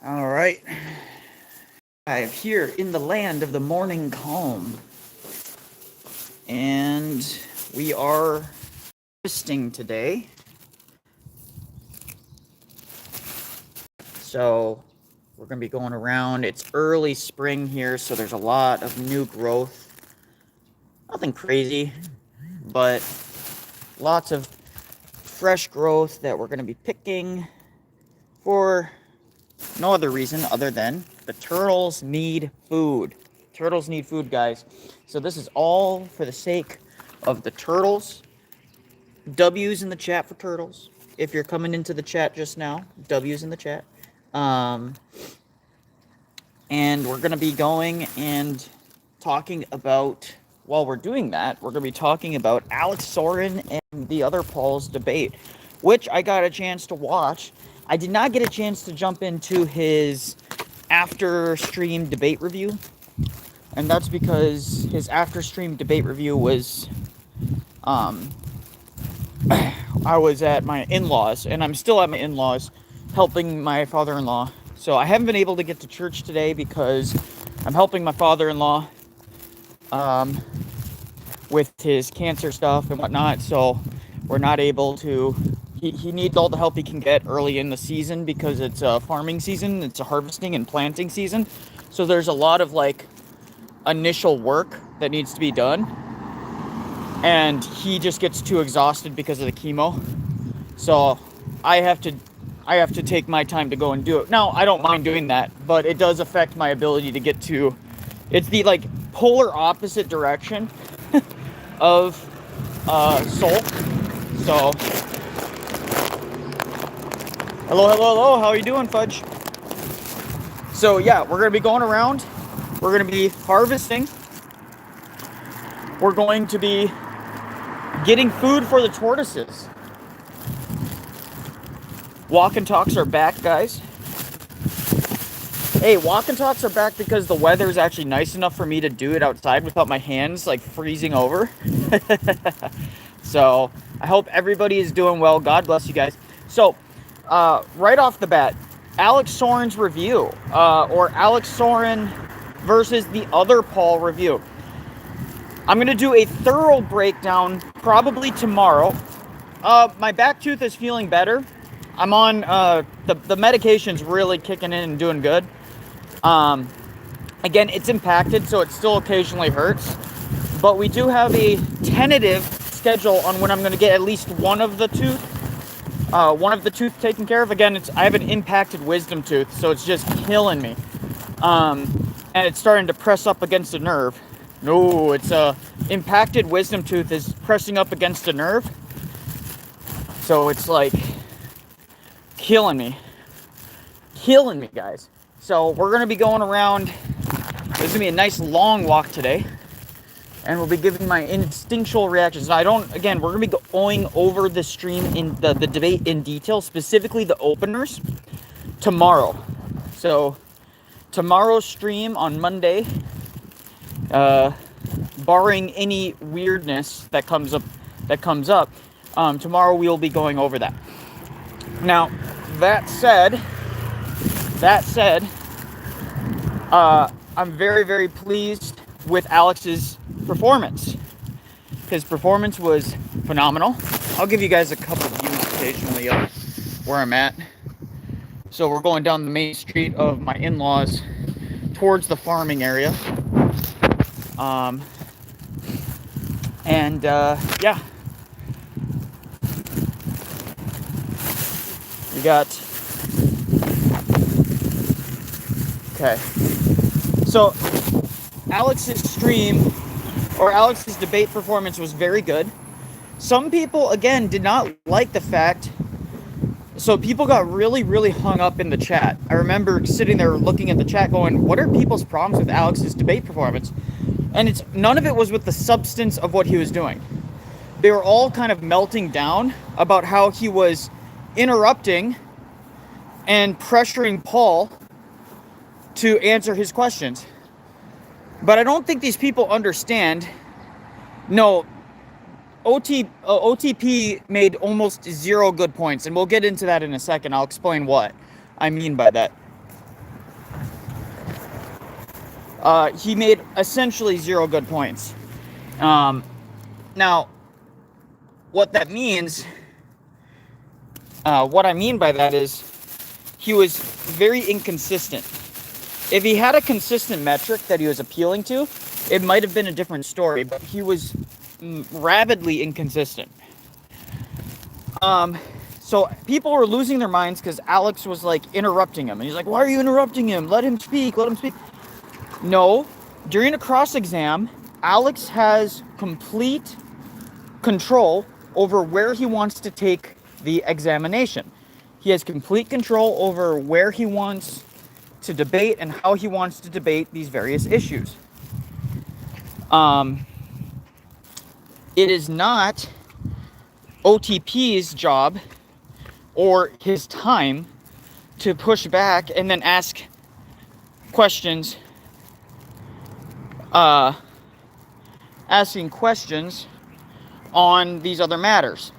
All right. I'm here in the land of the morning calm. And we are harvesting today. So we're going to be going around. It's early spring here, so there's a lot of new growth. Nothing crazy, but lots of fresh growth that we're going to be picking for no other reason other than the turtles need food. Turtles need food, guys. So this is all for the sake of the turtles. W's in the chat for turtles. If you're coming into the chat just now, W's in the chat. And we're going to be going and talking about, while we're doing that, we're going to be talking about Alex Sorin and the other Paul's debate, which I got a chance to watch. I did not get a chance to jump into his after stream debate review, and that's because his after stream debate review was I was at my in-laws, and I'm still at my in-laws helping my father-in-law. So I haven't been able to get to church today because I'm helping my father-in-law with his cancer stuff and whatnot. So we're not able to. He needs all the help he can get early in the season because it's a farming season. It's a harvesting and planting season. So there's a lot of like initial work that needs to be done. And he just gets too exhausted because of the chemo. So I have to take my time to go and do it. Now, I don't mind doing that, but it does affect my ability to get to, it's the like polar opposite direction of soul. So hello, how are you doing, Fudge? So yeah, we're gonna be going around, we're gonna be harvesting, we're going to be getting food for the tortoises. Walk and talks are back, guys. Hey, walk and talks are back because the weather is actually nice enough for me to do it outside without my hands like freezing over. So I hope everybody is doing well. God bless you guys. So right off the bat, Alex Sorin's review, or Alex Sorin versus the other Paul review. I'm going to do a thorough breakdown probably tomorrow. My back tooth is feeling better. I'm on, the medication's really kicking in and doing good. Again, it's impacted, so it still occasionally hurts. But we do have a tentative schedule on when I'm going to get at least one of the tooth taken care of. Again, I have an impacted wisdom tooth, so it's just killing me. And it's starting to press up against a nerve. No, it's a impacted wisdom tooth is pressing up against a nerve. So it's like killing me, guys. So we're going to be going around. There's going to be a nice long walk today. And we'll be giving my instinctual reactions. Now, we're going to be going over the stream in the debate in detail, specifically the openers, tomorrow. So tomorrow's stream on Monday, barring any weirdness that comes up, tomorrow we will be going over that. Now, that said, I'm very, very pleased with Alex's performance. His performance was phenomenal. I'll give you guys a couple views occasionally of where I'm at. So we're going down the main street of my in-laws towards the farming area. Yeah. You got... Okay. So, Alex's stream, or Alex's debate performance was very good. Some people, again, did not like the fact... So people got really, really hung up in the chat. I remember sitting there looking at the chat going, what are people's problems with Alex's debate performance? And none of it was with the substance of what he was doing. They were all kind of melting down about how he was interrupting and pressuring Paul to answer his questions. But I don't think these people understand. No, OTP made almost zero good points, and we'll get into that in a second. I'll explain what I mean by that. he made essentially 0 good points. Now, what that means, what I mean by that is he was very inconsistent. If he had a consistent metric that he was appealing to, it might have been a different story, but he was rabidly inconsistent. So people were losing their minds because Alex was like interrupting him. And he's like, why are you interrupting him? Let him speak, let him speak. No, during a cross exam, Alex has complete control over where he wants to take the examination. He has complete control over where he wants to debate and how he wants to debate these various issues. It is not OTP's job or his time to push back and then ask questions, asking questions on these other matters.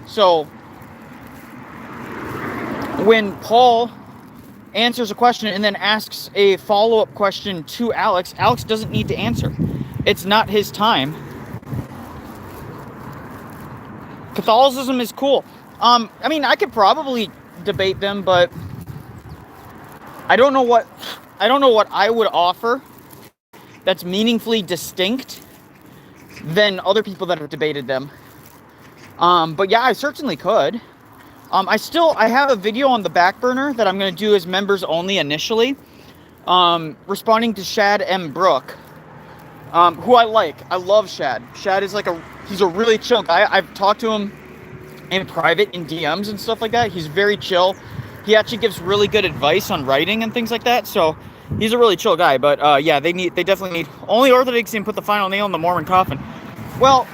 So when Paul answers a question and then asks a follow-up question to Alex, Alex doesn't need to answer. It's not his time. Catholicism is cool. I mean, I could probably debate them, but I don't know what I would offer that's meaningfully distinct than other people that have debated them. But yeah, I certainly could. I have a video on the back burner that I'm going to do as members only initially, responding to Shad M. Brook, who I like. I love Shad. Shad is he's a really chill guy. I've talked to him in private, in DMs and stuff like that. He's very chill. He actually gives really good advice on writing and things like that. So he's a really chill guy. But yeah, they definitely need only Orthodoxy and put the final nail in the Mormon coffin. Well,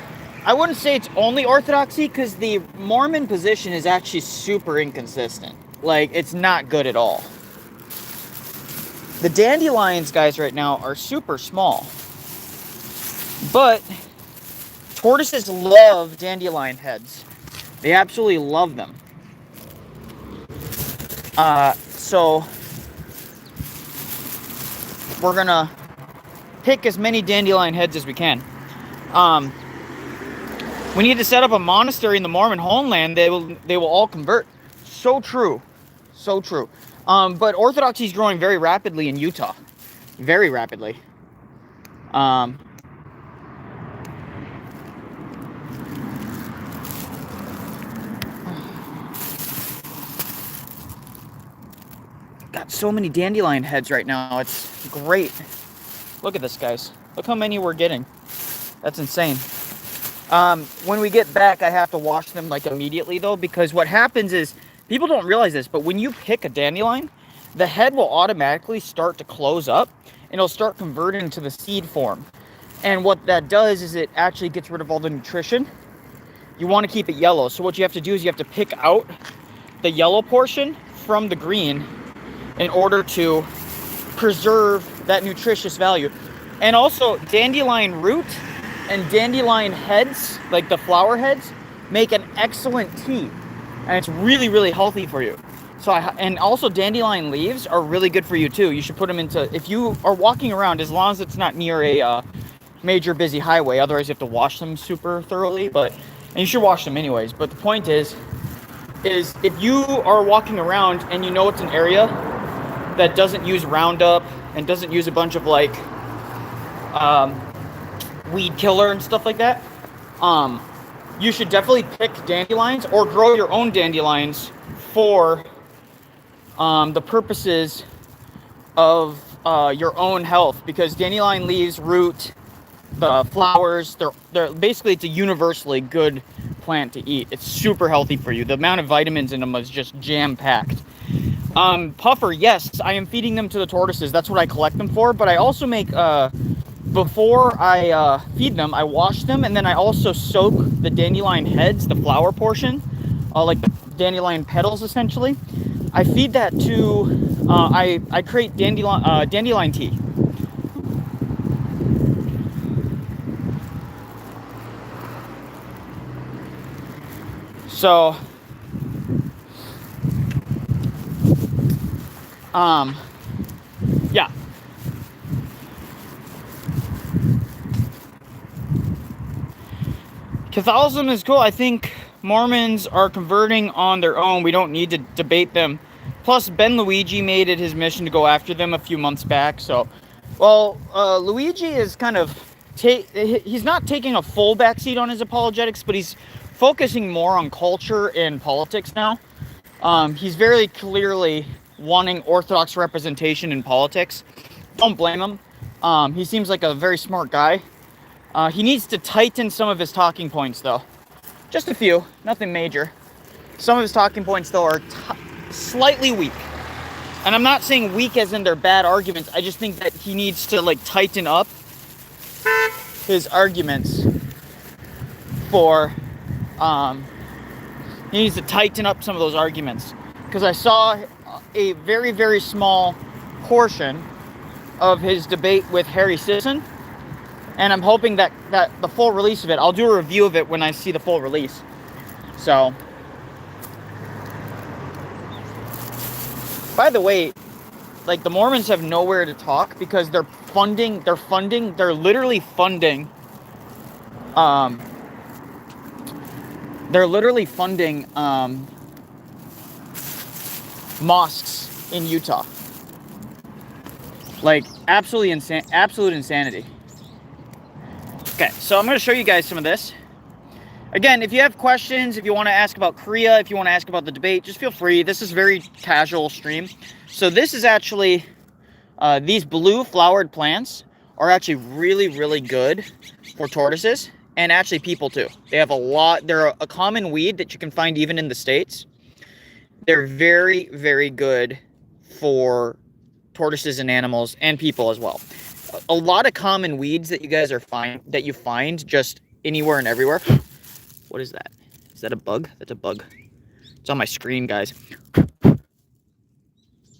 I wouldn't say it's only Orthodoxy, because the Mormon position is actually super inconsistent. Like, it's not good at all. The dandelions guys right now are super small. But tortoises love dandelion heads. They absolutely love them. So we're gonna pick as many dandelion heads as we can. We need to set up a monastery in the Mormon homeland. They will all convert. So true. So true. But Orthodoxy is growing very rapidly in Utah. Very rapidly. Got so many dandelion heads right now. It's great. Look at this, guys. Look how many we're getting. That's insane. When we get back, I have to wash them like immediately though, because what happens is, people don't realize this, but when you pick a dandelion, the head will automatically start to close up and it'll start converting to the seed form. And what that does is it actually gets rid of all the nutrition. You want to keep it yellow. So what you have to do is you have to pick out the yellow portion from the green in order to preserve that nutritious value. And also, dandelion root and dandelion heads, like the flower heads, make an excellent tea, and it's really, really healthy for you. So, and also dandelion leaves are really good for you too. You should put them into, if you are walking around, as long as it's not near a major busy highway, otherwise you have to wash them super thoroughly. And you should wash them anyways. But the point is if you are walking around and you know it's an area that doesn't use Roundup and doesn't use a bunch of like weed killer and stuff like that, you should definitely pick dandelions or grow your own dandelions for the purposes of your own health, because dandelion leaves, root, the flowers, they're basically, it's a universally good plant to eat. It's super healthy for you. The amount of vitamins in them is just jam-packed. Puffer, yes, I am feeding them to the tortoises. That's what I collect them for. But I also make, before I feed them, I wash them, and then I also soak the dandelion heads, the flower portion, like the dandelion petals essentially. I feed that to, I create dandelion tea. So, Catholicism is cool. I think Mormons are converting on their own. We don't need to debate them. Plus, Ben Luigi made it his mission to go after them a few months back. So, well, Luigi is kind of he's not taking a full backseat on his apologetics, but he's focusing more on culture and politics now. He's very clearly wanting Orthodox representation in politics. Don't blame him. He seems like a very smart guy. He needs to tighten some of his talking points, though. Just a few, nothing major. Some of his talking points, though, are slightly weak. And I'm not saying weak as in they're bad arguments. I just think that he needs to, like, tighten up his arguments for, he needs to tighten up some of those arguments. Because I saw a very, very small portion of his debate with Harry Sisson. And I'm hoping that the full release of it, I'll do a review of it when I see the full release. So, by the way, like, the Mormons have nowhere to talk because they're literally funding mosques in Utah. Like, absolute insanity. Okay, so I'm going to show you guys some of this. Again, if you have questions, if you want to ask about Korea, if you want to ask about the debate, just feel free. This is a very casual stream. So this is actually, these blue flowered plants are actually really, really good for tortoises and actually people too. They have they're a common weed that you can find even in the States. They're very, very good for tortoises and animals and people as well. A lot of common weeds that you find just anywhere and everywhere. What is that? Is that a bug? That's a bug. It's on my screen, guys.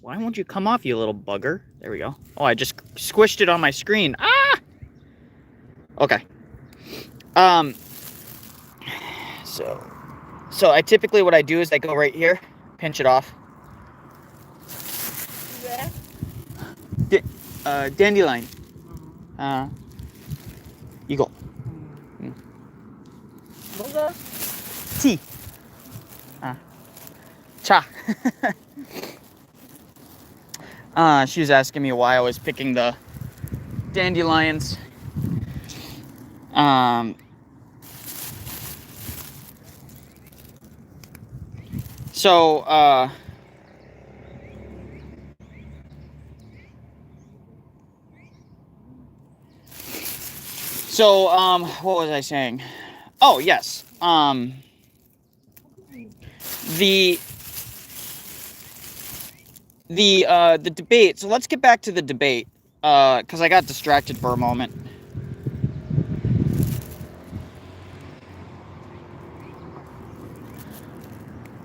Why won't you come off, you little bugger? There we go. Oh, I just squished it on my screen. Ah! Okay. So I typically, what I do is I go right here, pinch it off. Dandelion. 이거. 뭐가? tea. 차. She was asking me why I was picking the dandelions. What was I saying? Oh, yes. The debate. So let's get back to the debate, because I got distracted for a moment.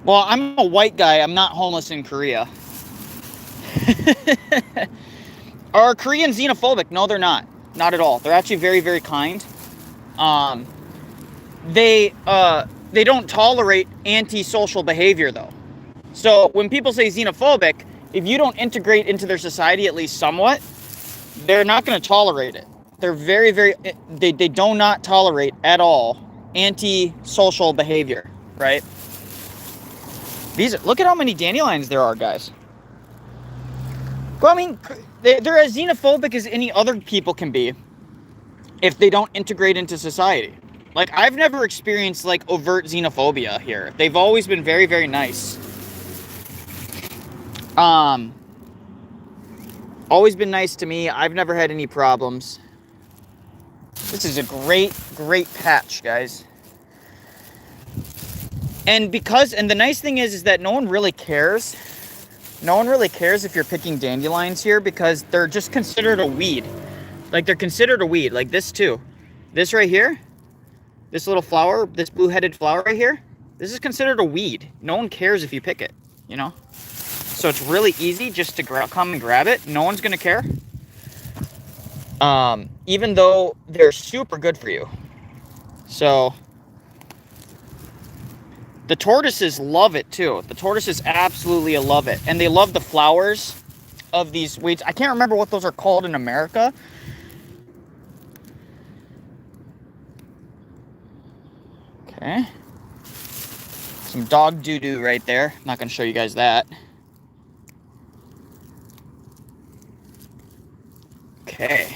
Well, I'm a white guy. I'm not homeless in Korea. Are Koreans xenophobic? No, they're not. Not at all. They're actually very, very kind. They don't tolerate antisocial behavior, though. So when people say xenophobic, if you don't integrate into their society at least somewhat, they're not going to tolerate it. They're very, very, they do not tolerate at all antisocial behavior, right? Look at how many dandelions there are, guys. Well, I mean, they're as xenophobic as any other people can be if they don't integrate into society. Like, I've never experienced, like, overt xenophobia here. They've always been very, very nice. Always been nice to me. I've never had any problems. This is a great, great patch, guys. And the nice thing is that no one really cares. No one really cares if you're picking dandelions here because they're just considered a weed. Like, they're considered a weed. Like this, too. This right here. This little flower, this blue-headed flower right here. This is considered a weed. No one cares if you pick it, you know? So it's really easy just to come and grab it. No one's going to care. Even though they're super good for you. So the tortoises love it too. The tortoises absolutely love it. And they love the flowers of these weeds. I can't remember what those are called in America. Okay. Some dog doo-doo right there. I'm not going to show you guys that. Okay.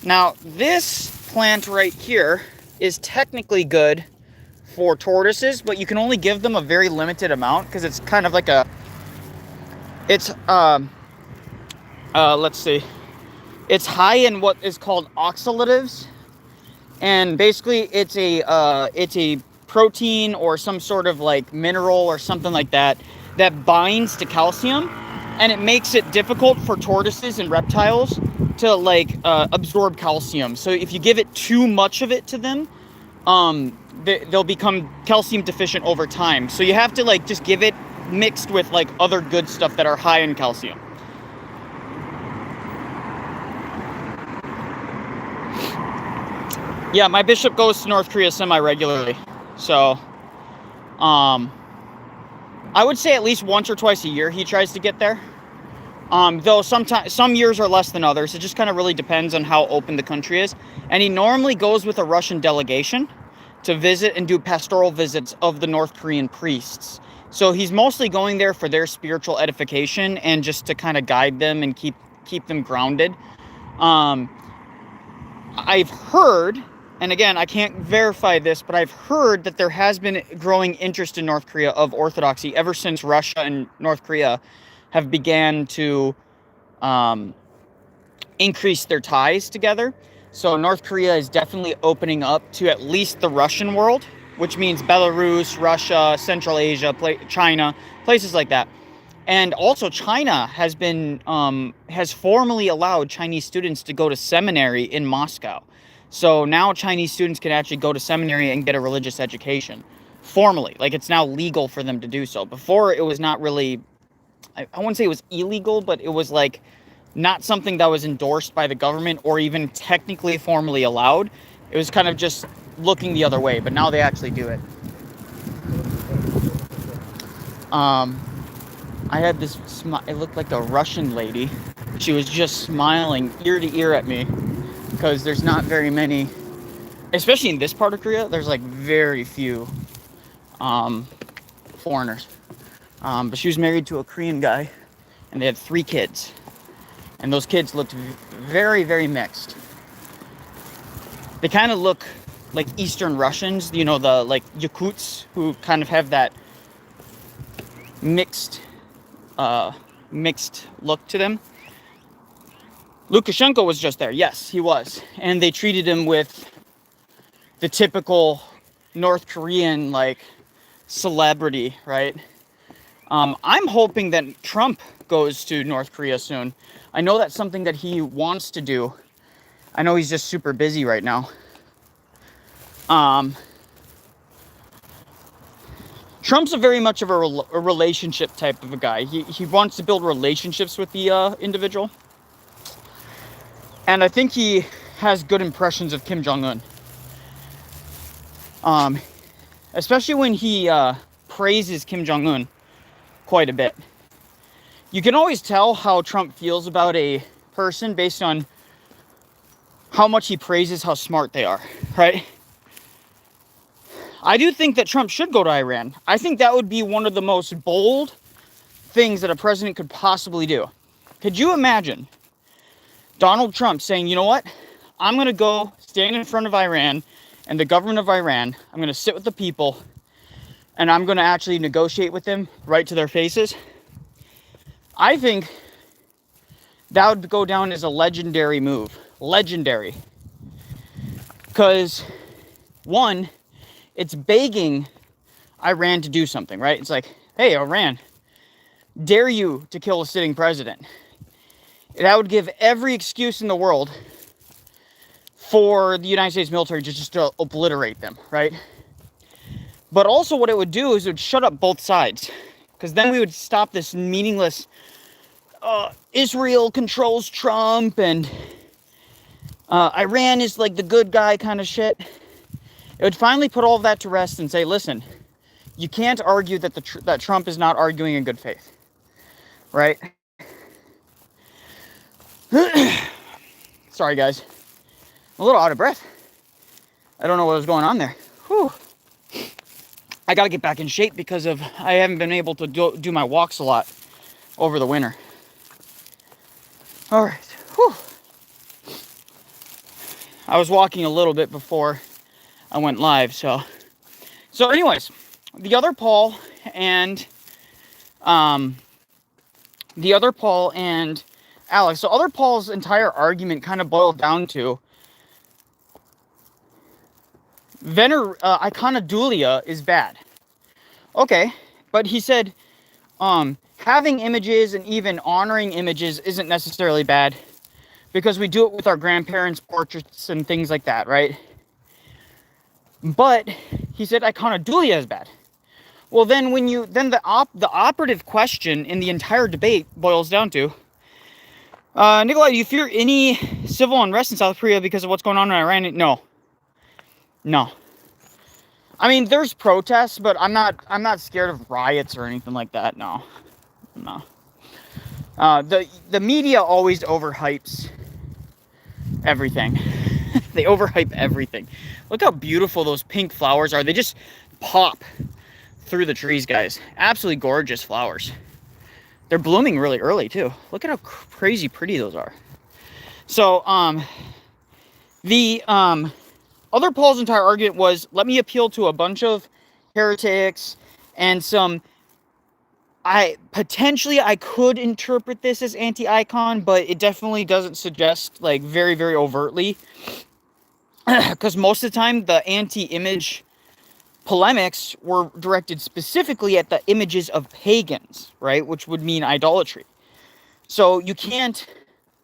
Now, this plant right here is technically good for tortoises, but you can only give them a very limited amount because it's kind of like a... It's, let's see. It's high in what is called oxalatives. And basically, it's a protein or some sort of like mineral or something like that that binds to calcium, and it makes it difficult for tortoises and reptiles to like absorb calcium. So if you give it too much of it to them, they'll become calcium deficient over time. So you have to like just give it mixed with like other good stuff that are high in calcium. Yeah, my bishop goes to North Korea semi-regularly, so I would say at least once or twice a year he tries to get there. Though sometimes some years are less than others. It just kind of really depends on how open the country is. And he normally goes with a Russian delegation to visit and do pastoral visits of the North Korean priests. So he's mostly going there for their spiritual edification and just to kind of guide them and keep them grounded. I've heard, and again, I can't verify this, but I've heard that there has been growing interest in North Korea of Orthodoxy ever since Russia and North Korea have began to increase their ties together. So North Korea is definitely opening up to at least the Russian world, which means Belarus, Russia, Central Asia, China, places like that. And also China has been has formally allowed Chinese students to go to seminary in Moscow. So now Chinese students can actually go to seminary and get a religious education formally. Like, it's now legal for them to do so. Before, it was not really, I wouldn't say it was illegal, but it was like not something that was endorsed by the government or even technically formally allowed. It was kind of just looking the other way, but now they actually do it. I had this it looked like a Russian lady. She was just smiling ear to ear at me because there's not very many, especially in this part of Korea, there's like very few foreigners. But she was married to a Korean guy and they had 3 kids. And those kids looked very, very mixed. They kind of look like Eastern Russians, you know, the like Yakuts who kind of have that mixed look to them. Lukashenko was just there. Yes, he was. And they treated him with the typical North Korean, like, celebrity, right? I'm hoping that Trump goes to North Korea soon. I know that's something that he wants to do. I know he's just super busy right now. Trump's a very much of a relationship type of a guy. He wants to build relationships with the individual. And I think he has good impressions of Kim Jong-un. Especially when he praises Kim Jong-un quite a bit. You can always tell how Trump feels about a person based on how much he praises how smart they are, right? I do think that Trump should go to Iran. I think that would be one of the most bold things that a president could possibly do. Could you imagine Donald Trump saying, you know what? I'm going to go stand in front of Iran and the government of Iran. I'm going to sit with the people and I'm going to actually negotiate with them right to their faces. I think that would go down as a legendary move. Legendary. Because, one, it's begging Iran to do something, right? It's like, hey, Iran, dare you to kill a sitting president? That would give every excuse in the world for the United States military just to obliterate them, right? But also what it would do is it would shut up both sides. Because then we would stop this meaningless Israel controls Trump and Iran is like the good guy kind of shit. It would finally put all of that to rest and say, listen, you can't argue that that Trump is not arguing in good faith, right? Sorry, guys. I'm a little out of breath. I don't know what was going on there. Whew. I got to get back in shape because I haven't been able to do my walks a lot over the winter. All right. Whew. I was walking a little bit before I went live, so anyways, the other Paul and Alex. So other Paul's entire argument kind of boiled down to iconodulia is bad. Okay, but he said having images and even honoring images isn't necessarily bad because we do it with our grandparents' portraits and things like that, right? But he said iconodulia is bad. Well, then the operative question in the entire debate boils down to, Nicholai, do you fear any civil unrest in South Korea because of what's going on in Iran? No. I mean, there's protests, but I'm not scared of riots or anything like that. No. The media always overhypes everything. They overhype everything. Look how beautiful those pink flowers are. They just pop through the trees, guys. Absolutely gorgeous flowers. They're blooming really early too. Look at how crazy pretty those are. So the other Paul's entire argument was, let me appeal to a bunch of heretics and some. I could interpret this as anti-icon, but it definitely doesn't suggest like very, very overtly, because most of the time the anti-image polemics were directed specifically at the images of pagans, right? Which would mean idolatry. So you can't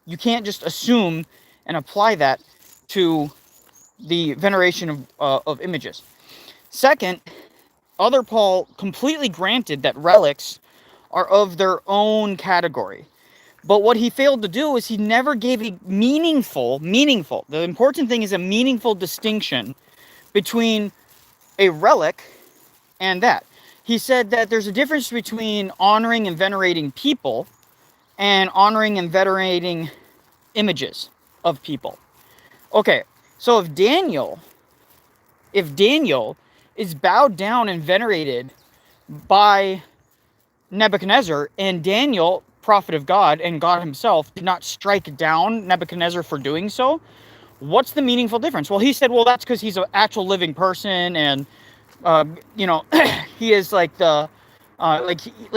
just assume and apply that to the veneration of images. Second, other Paul completely granted that relics are of their own category. But what he failed to do is he never gave a meaningful, the important thing is a meaningful distinction between a relic and that. He said that there's a difference between honoring and venerating people and honoring and venerating images of people. Okay, so if Daniel is bowed down and venerated by Nebuchadnezzar, and Daniel, prophet of God and God himself, did not strike down Nebuchadnezzar for doing so, what's the meaningful difference? Well, he said, well, that's because he's an actual living person, and he is like the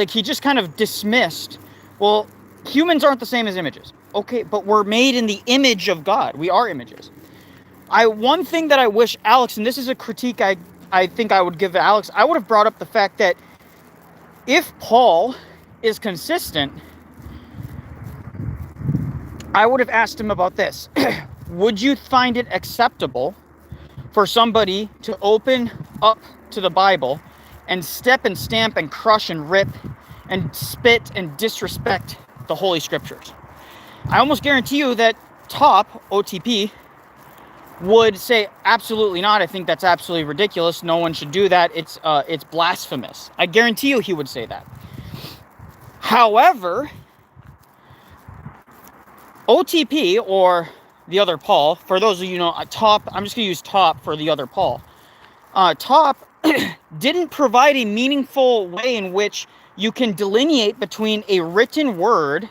he just kind of dismissed. Well, humans aren't the same as images. Okay, but we're made in the image of God. We are images. One thing that I wish Alex, and this is a critique I think I would give Alex, I would have brought up the fact that if Paul is consistent, I would have asked him about this. Would you find it acceptable for somebody to open up to the Bible and step and stamp and crush and rip and spit and disrespect the Holy Scriptures? I almost guarantee you that OTP, would say absolutely not. I think that's absolutely ridiculous. No one should do that. It's blasphemous. I guarantee you he would say that. However, OTP, or the other Paul, for those of you who know, I'm just going to use Top for the other Paul. Top didn't provide a meaningful way in which you can delineate between a written word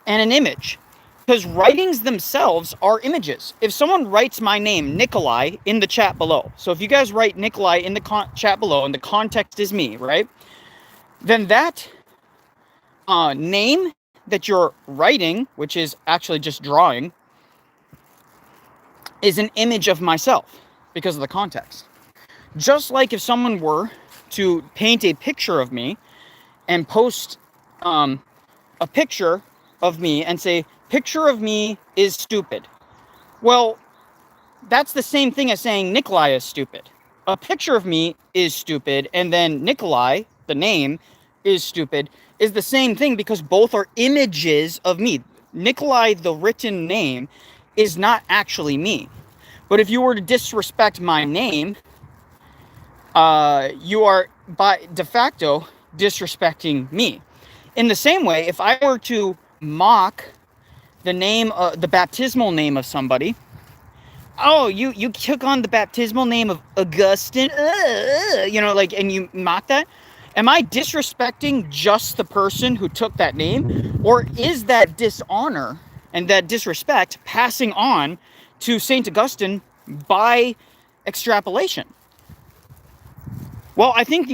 and an image. Because writings themselves are images. If someone writes my name, Nicholai, in the chat below, so if you guys write Nicholai in the chat below and the context is me, right? Then that name that you're writing, which is actually just drawing, is an image of myself because of the context. Just like if someone were to paint a picture of me and post a picture of me and say, picture of me is stupid. Well, that's the same thing as saying Nicholai is stupid. A picture of me is stupid, and then Nicholai, the name, is stupid, is the same thing because both are images of me. Nicholai, the written name, is not actually me. But if you were to disrespect my name, you are by de facto disrespecting me. In the same way, if I were to mock the name, the baptismal name of somebody, oh, you took on the baptismal name of Augustine, like, and you mock that. Am I disrespecting just the person who took that name, or is that dishonor and that disrespect passing on to Saint Augustine by extrapolation? Well, I think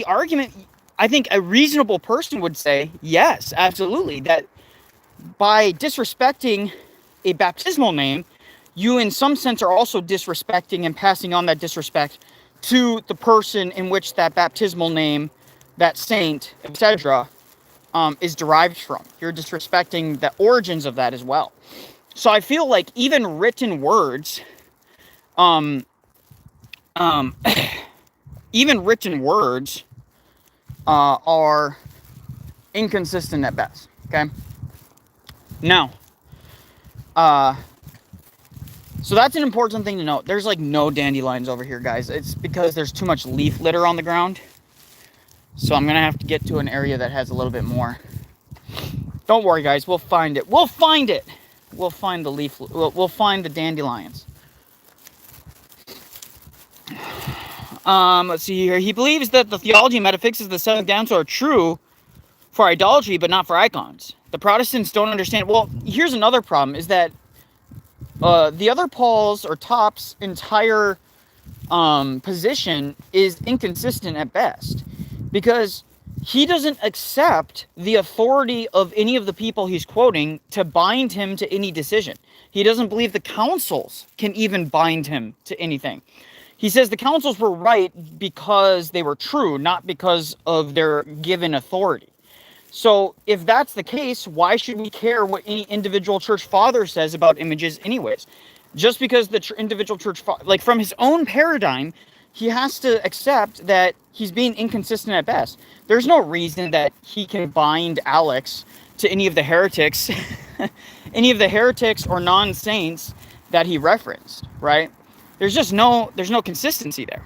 a reasonable person would say yes, absolutely, that by disrespecting a baptismal name, you in some sense are also disrespecting and passing on that disrespect to the person in which that baptismal name, that saint, etc., is derived from. You're disrespecting the origins of that as well. So I feel like even written words, even written words are inconsistent at best. Okay. Now, so that's an important thing to note. There's like no dandelions over here, guys. It's because there's too much leaf litter on the ground. So I'm gonna have to get to an area that has a little bit more. Don't worry, guys. We'll find it. We'll find it. We'll find the leaf. We'll find the dandelions. Let's see here. He believes that the theology and metaphysics of the seven councils are true for idolatry, but not for icons. The Protestants don't understand. Well, here's another problem: is that the other Paul's or Top's entire position is inconsistent at best, because he doesn't accept the authority of any of the people he's quoting to bind him to any decision. He doesn't believe the councils can even bind him to anything. He says the councils were right because they were true, not because of their given authority. So if that's the case, why should we care what any individual church father says about images anyways? Just because the individual church father, like from his own paradigm, he has to accept that he's being inconsistent at best. There's no reason that he can bind Alex to any of the heretics, any of the heretics or non-saints that he referenced, right? There's no consistency there.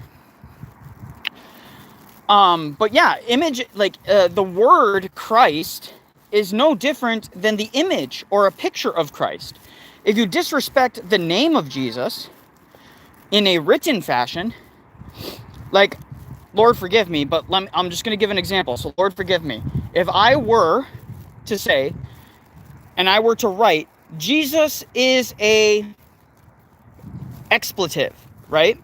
But yeah, image, like the word Christ is no different than the image or a picture of Christ. If you disrespect the name of Jesus in a written fashion, like, Lord forgive me, but I'm just going to give an example. So Lord forgive me. If I were to say, and I were to write, Jesus is a expletive, right?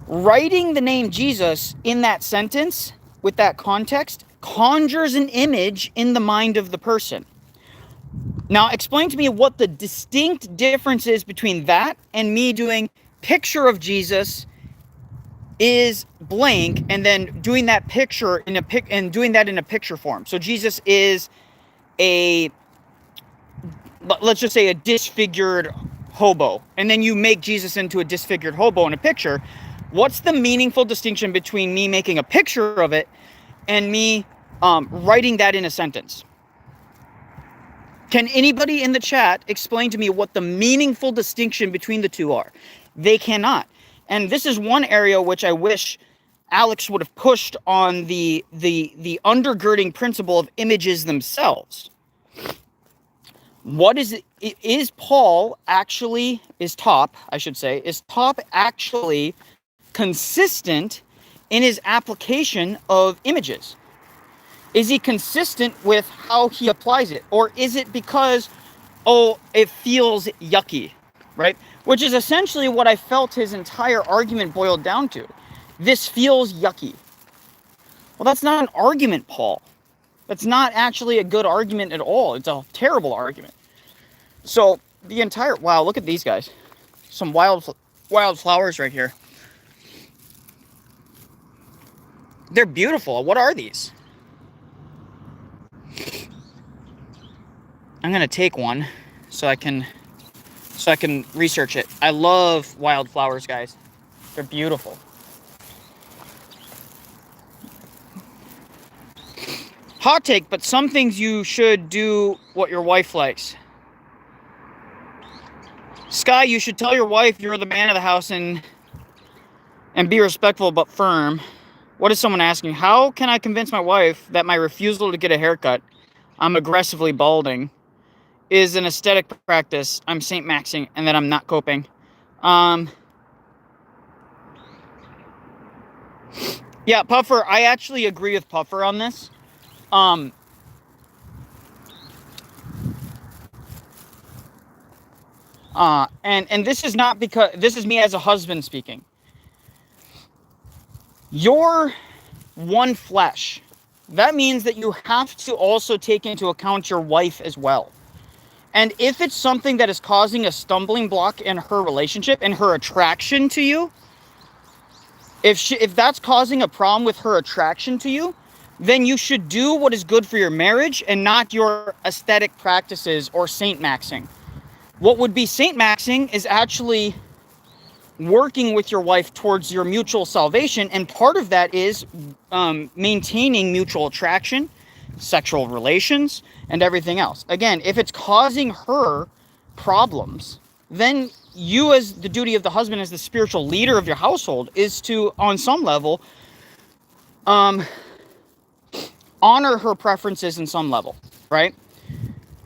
Writing the name Jesus in that sentence, with that context, conjures an image in the mind of the person. Now, explain to me what the distinct difference is between that and me doing picture of Jesus is blank and then doing that picture in a picture form. So Jesus is let's just say a disfigured hobo, and then you make Jesus into a disfigured hobo in a picture. What's the meaningful distinction between me making a picture of it and me writing that in a sentence? Can anybody in the chat explain to me what the meaningful distinction between the two are? They cannot. And this is one area which I wish Alex would have pushed on the undergirding principle of images themselves. What is it? Is Paul actually, is Top actually consistent in his application of images? Is he consistent with how he applies it? Or is it because, it feels yucky, right? Which is essentially what I felt his entire argument boiled down to. This feels yucky. Well, that's not an argument, Paul. That's not actually a good argument at all. It's a terrible argument. So the entire, wow, look at these guys. Some wild flowers right here. They're beautiful. What are these? I'm gonna take one so I can research it. I love wildflowers, guys. They're beautiful. Hot take, but some things you should do what your wife likes. Sky, you should tell your wife you're the man of the house and be respectful but firm. What is someone asking? How can I convince my wife that my refusal to get a haircut, I'm aggressively balding, is an aesthetic practice, I'm Saint Maxing, and that I'm not coping? Yeah, Puffer, I actually agree with Puffer on this. And this is not because this is me as a husband speaking. You're one flesh. That means that you have to also take into account your wife as well. And if it's something that is causing a stumbling block in her relationship and her attraction to you, if that's causing a problem with her attraction to you, then you should do what is good for your marriage and not your aesthetic practices or saint maxing. What would be saint maxing is actually working with your wife towards your mutual salvation, and part of that is maintaining mutual attraction, sexual relations, and everything else. Again, if it's causing her problems, then you, as the duty of the husband, as the spiritual leader of your household, is to, on some level, honor her preferences in some level, right?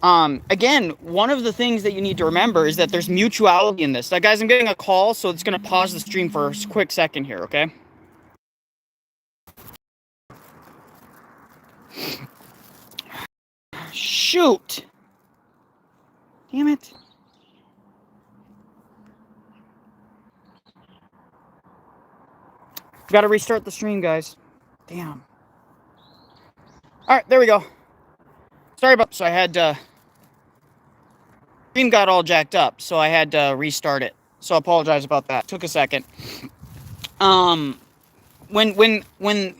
Again, one of the things that you need to remember is that there's mutuality in this. Now, guys, I'm getting a call, so it's going to pause the stream for a quick second here, okay? Shoot! Damn it. Got to restart the stream, guys. Damn. All right, there we go. Sorry about so I had stream got all jacked up, so I had to restart it. So I apologize about that. Took a second. When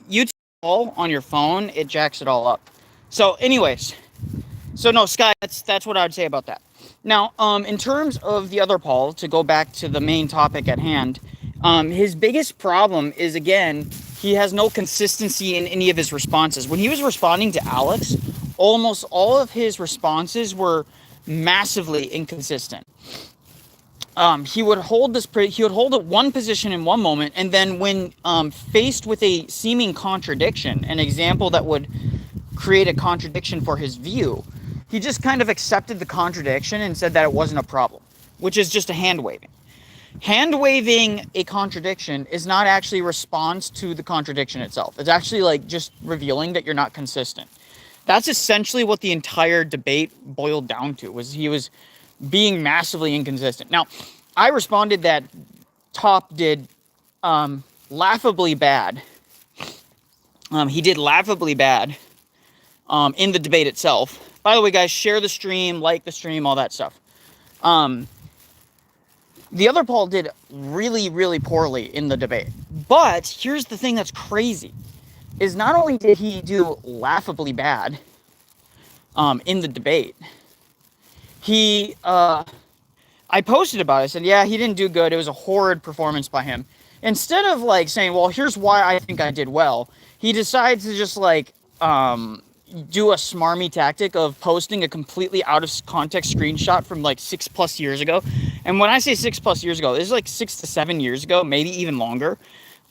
you call on your phone, it jacks it all up. So, anyways, so no, Sky, that's what I would say about that. Now, in terms of the other Paul, to go back to the main topic at hand, his biggest problem is, again, he has no consistency in any of his responses. When he was responding to Alex, almost all of his responses were massively inconsistent. He would hold one position in one moment, and then when faced with a seeming contradiction, an example that would create a contradiction for his view, he just kind of accepted the contradiction and said that it wasn't a problem, which is just a hand waving. Hand waving a contradiction is not actually a response to the contradiction itself. It's actually like just revealing that you're not consistent. That's essentially what the entire debate boiled down to, was he was being massively inconsistent. Now, I responded that Top did laughably bad. He did laughably bad in the debate itself. By the way, guys, share the stream, like the stream, all that stuff. The other Paul did really, really poorly in the debate. But here's the thing that's crazy, is not only did he do laughably bad in the debate, I posted about it. I said, yeah, he didn't do good. It was a horrid performance by him. Instead of like saying, well, here's why I think I did well, he decides to just like do a smarmy tactic of posting a completely out of context screenshot from like 6+ years ago. And when I say 6+ years ago, this is like 6 to 7 years ago, maybe even longer.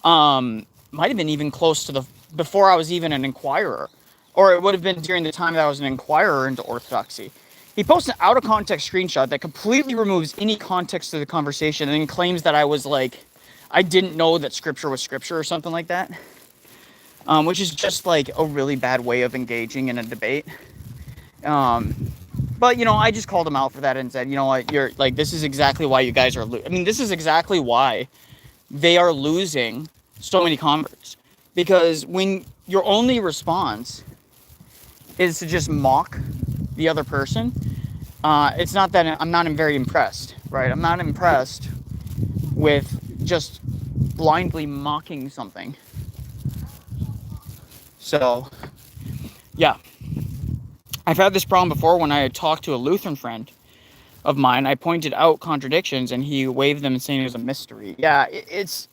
Might have been even close to before I was even an inquirer, or it would have been during the time that I was an inquirer into Orthodoxy. He posts an out of context screenshot that completely removes any context of the conversation and then claims that I was like, I didn't know that scripture was scripture or something like that. Which is just like a really bad way of engaging in a debate. But, you know, I just called him out for that and said, you know what, you're like, this is exactly why you guys are this is exactly why they are losing so many converts. Because when your only response is to just mock the other person, it's not that I'm not very impressed, right? I'm not impressed with just blindly mocking something. So, yeah. I've had this problem before when I had talked to a Lutheran friend of mine. I pointed out contradictions and he waved them and saying it was a mystery. Yeah, it's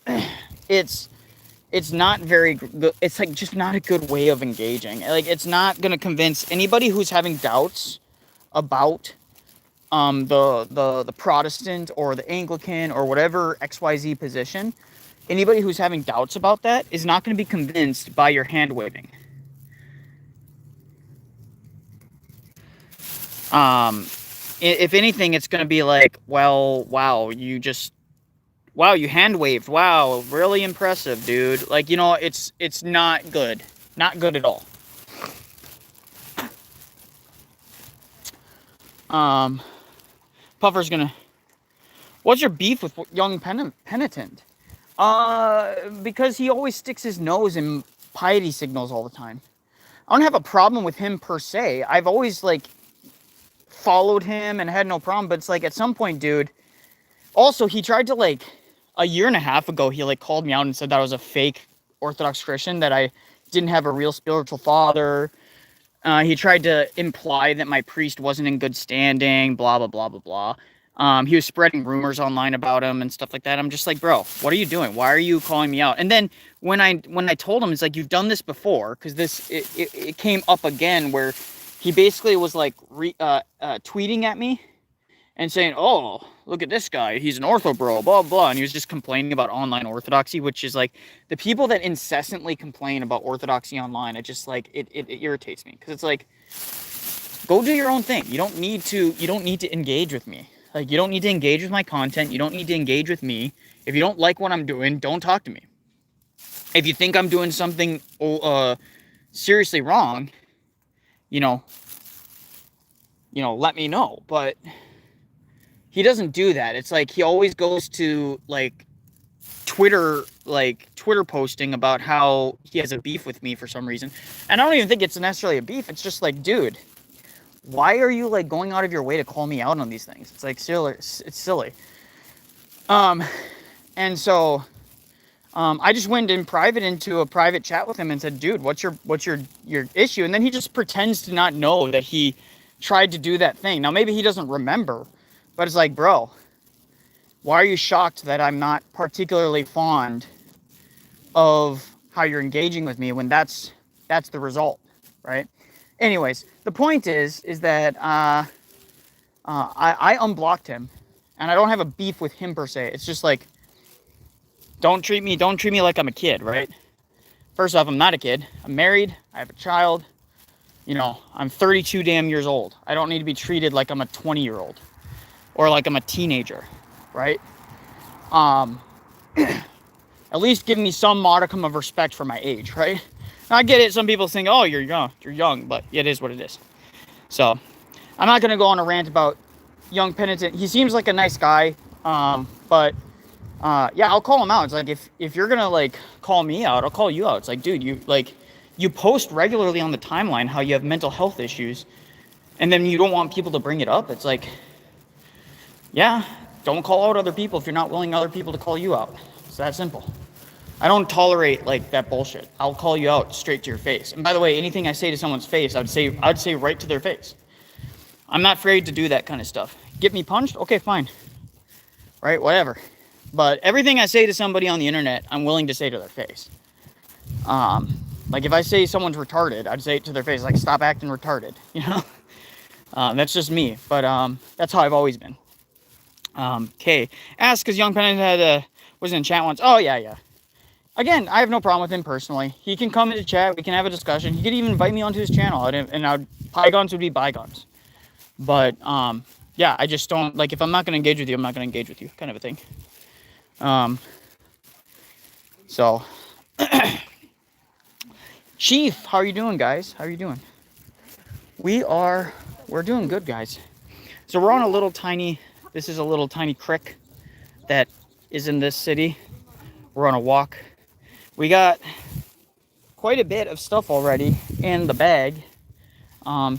not very good. It's like just not a good way of engaging. Like, it's not going to convince anybody who's having doubts about the Protestant or the Anglican or whatever XYZ position. Anybody who's having doubts about that is not going to be convinced by your hand waving. If anything, it's going to be like, well, wow, you just Wow, you hand waved. Wow, really impressive, dude. Like, you know, it's not good. Not good at all. Puffer's gonna... What's your beef with young penitent? Because he always sticks his nose in piety signals all the time. I don't have a problem with him per se. I've always, like, followed him and had no problem. But it's like, at some point, dude... Also, he tried to, like... A year and a half ago, he, like, called me out and said that I was a fake Orthodox Christian, that I didn't have a real spiritual father. He tried to imply that my priest wasn't in good standing, blah, blah, blah, blah, blah. He was spreading rumors online about him and stuff like that. I'm just like, bro, what are you doing? Why are you calling me out? And then when I told him, it's like, you've done this before, because it came up again, where he basically was like tweeting at me and saying, oh, look at this guy, he's an ortho bro, blah, blah. And he was just complaining about online orthodoxy, which is like, the people that incessantly complain about orthodoxy online, it just like, it irritates me. Because it's like, go do your own thing. You don't need to engage with me. Like, you don't need to engage with my content. You don't need to engage with me. If you don't like what I'm doing, don't talk to me. If you think I'm doing something seriously wrong, you know, let me know. But he doesn't do that. It's like, he always goes to, like, Twitter posting about how he has a beef with me for some reason. And I don't even think it's necessarily a beef. It's just like, dude, why are you, like, going out of your way to call me out on these things? It's like, silly. It's silly. And so I just went in private into a private chat with him and said, dude, what's your issue? And then he just pretends to not know that he tried to do that thing. Now, maybe he doesn't remember, but it's like, bro, why are you shocked that I'm not particularly fond of how you're engaging with me when that's the result, right? Anyways, the point is that I unblocked him, and I don't have a beef with him per se. It's just like, don't treat me like I'm a kid, right? First off, I'm not a kid. I'm married. I have a child. You know, I'm 32 damn years old. I don't need to be treated like I'm a 20-year-old or like I'm a teenager, right? At least give me some modicum of respect for my age, right? Now, I get it. Some people think, oh, you're young, but it is what it is. So I'm not going to go on a rant about young penitent. He seems like a nice guy. But yeah, I'll call him out. It's like, if you're going to, like, call me out, I'll call you out. It's like, dude, you post regularly on the timeline how you have mental health issues, and then you don't want people to bring it up. It's like, yeah, don't call out other people if you're not willing other people to call you out. It's that simple. I don't tolerate, like, that bullshit. I'll call you out straight to your face. And by the way, anything I say to someone's face, I'd say right to their face. I'm not afraid to do that kind of stuff. Get me punched? Okay, fine. Right? Whatever. But everything I say to somebody on the internet, I'm willing to say to their face. Like, if I say someone's retarded, I'd say it to their face, like, stop acting retarded, you know? That's just me, but that's how I've always been. Okay. Ask, because Young Penitent was in chat once. Oh, yeah. Again, I have no problem with him personally. He can come into chat. We can have a discussion. He could even invite me onto his channel, and bygones would be bygones. But, yeah, I just don't, like, if I'm not going to engage with you, I'm not going to engage with you, kind of a thing. So, Chief, how are you doing, guys? How are you doing? We're doing good, guys. So we're on this is a little tiny creek that is in this city. We're on a walk. We got quite a bit of stuff already in the bag.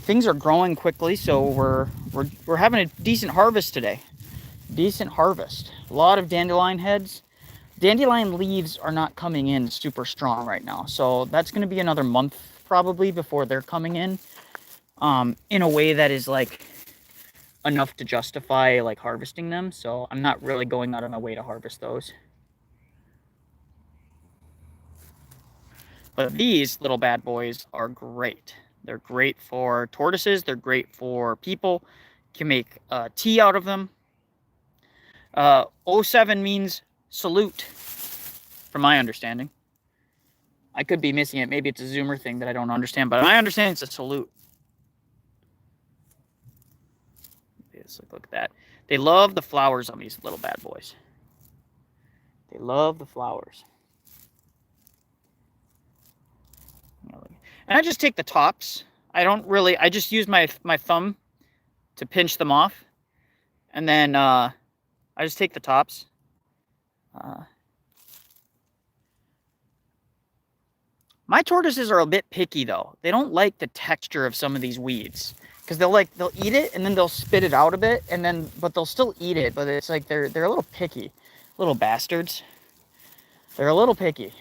Things are growing quickly, so we're having a decent harvest today. Decent harvest. A lot of dandelion heads. Dandelion leaves are not coming in super strong right now, so that's going to be another month probably before they're coming in a way that is, like, enough to justify, like, harvesting them. So I'm not really going out of my way to harvest those. But these little bad boys are great. They're great for tortoises. They're great for people. You can make tea out of them. 07 means salute, from my understanding. I could be missing it. Maybe it's a Zoomer thing that I don't understand, but I understand it's a salute. Let's look at that. They love the flowers on these little bad boys. They love the flowers. And I just take the tops. I just use my thumb to pinch them off. And then I just take the tops. My tortoises are a bit picky though. They don't like the texture of some of these weeds. Because they'll eat it and then they'll spit it out a bit but they'll still eat it, but it's like they're a little picky. Little bastards. They're a little picky.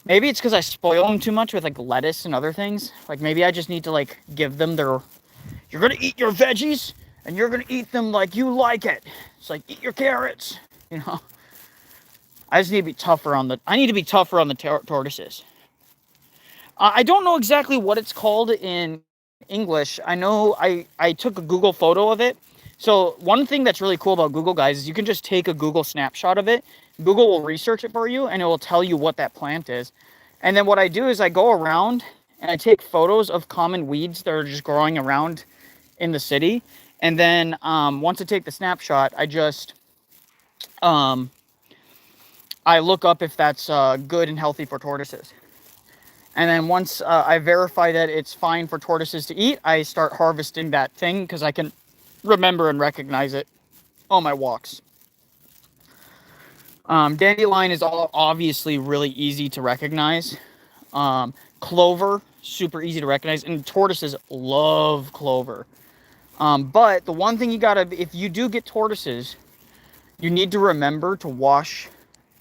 Maybe it's because I spoil them too much with like lettuce and other things. Like maybe I just need to like give them you're gonna eat your veggies and you're gonna eat them like you like it. It's like eat your carrots, you know. I just need to be tougher on the tortoises. I don't know exactly what it's called in English. I know I took a Google photo of it. So one thing that's really cool about Google, guys, is you can just take a Google snapshot of it. Google will research it for you and it will tell you what that plant is. And then what I do is I go around and I take photos of common weeds that are just growing around in the city. And then once I take the snapshot, I just I look up if that's good and healthy for tortoises. And then once I verify that it's fine for tortoises to eat, I start harvesting that thing because I can remember and recognize it on my walks. Dandelion is obviously really easy to recognize. Clover, super easy to recognize. And tortoises love clover. But the one thing if you do get tortoises, you need to remember to wash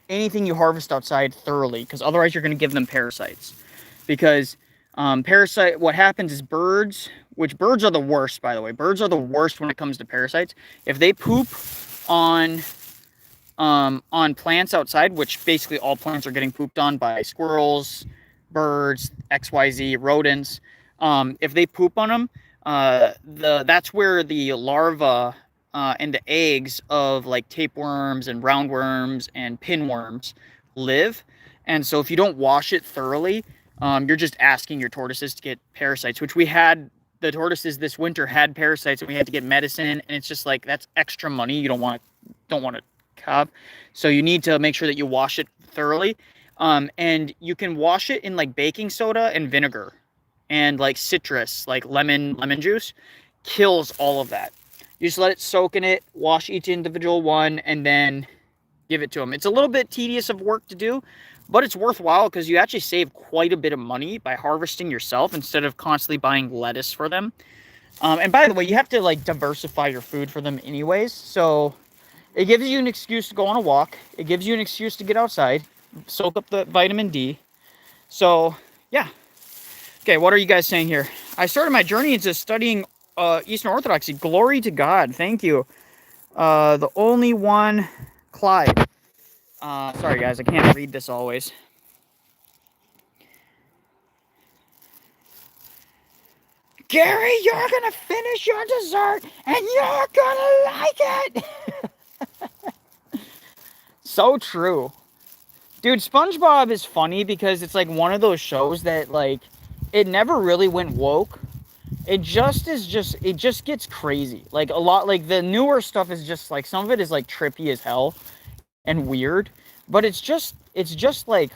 anything you harvest outside thoroughly, because otherwise you're going to give them parasites. Because what happens is birds are the worst, by the way. Birds are the worst when it comes to parasites. If they poop on plants outside, which basically all plants are getting pooped on by squirrels, birds, XYZ, rodents. If they poop on them, that's where the larvae and the eggs of like tapeworms and roundworms and pinworms live. And so if you don't wash it thoroughly, you're just asking your tortoises to get parasites, which the tortoises this winter had parasites and we had to get medicine, and it's just like, that's extra money. You don't want to have. So you need to make sure that you wash it thoroughly. And you can wash it in like baking soda and vinegar and like citrus, like lemon juice, kills all of that. You just let it soak in it, wash each individual one, and then give it to them. It's a little bit tedious of work to do, but it's worthwhile because you actually save quite a bit of money by harvesting yourself instead of constantly buying lettuce for them. And by the way, you have to like diversify your food for them anyways. So it gives you an excuse to go on a walk. It gives you an excuse to get outside, soak up the vitamin D. So yeah. Okay, what are you guys saying here? I started my journey into studying Eastern Orthodoxy. Glory to God. Thank you. The only one, Clyde. Sorry, guys. I can't read this always. Gary, you're going to finish your dessert, and you're going to like it. So true. Dude, SpongeBob is funny because it's like one of those shows that, like, it never really went woke. It just gets crazy. Like a lot, like the newer stuff is just like, some of it is like trippy as hell and weird, but it's just like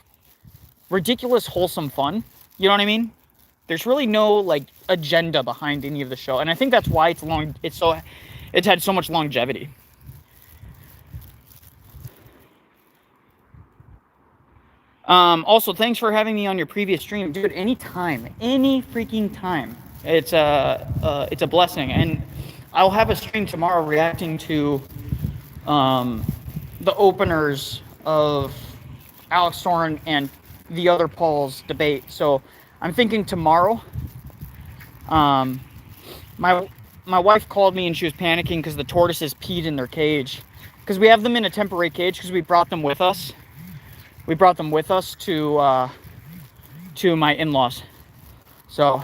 ridiculous, wholesome fun. You know what I mean? There's really no like agenda behind any of the show. And I think that's why it's had so much longevity. Also, thanks for having me on your previous stream, dude. Anytime, any freaking time. It's a blessing, and I'll have a stream tomorrow reacting to the openers of Alex Sorin and the other Paul's debate. So I'm thinking tomorrow. My wife called me and she was panicking because the tortoises peed in their cage, because we have them in a temporary cage because we brought them with us. We brought them with us to my in-laws. So,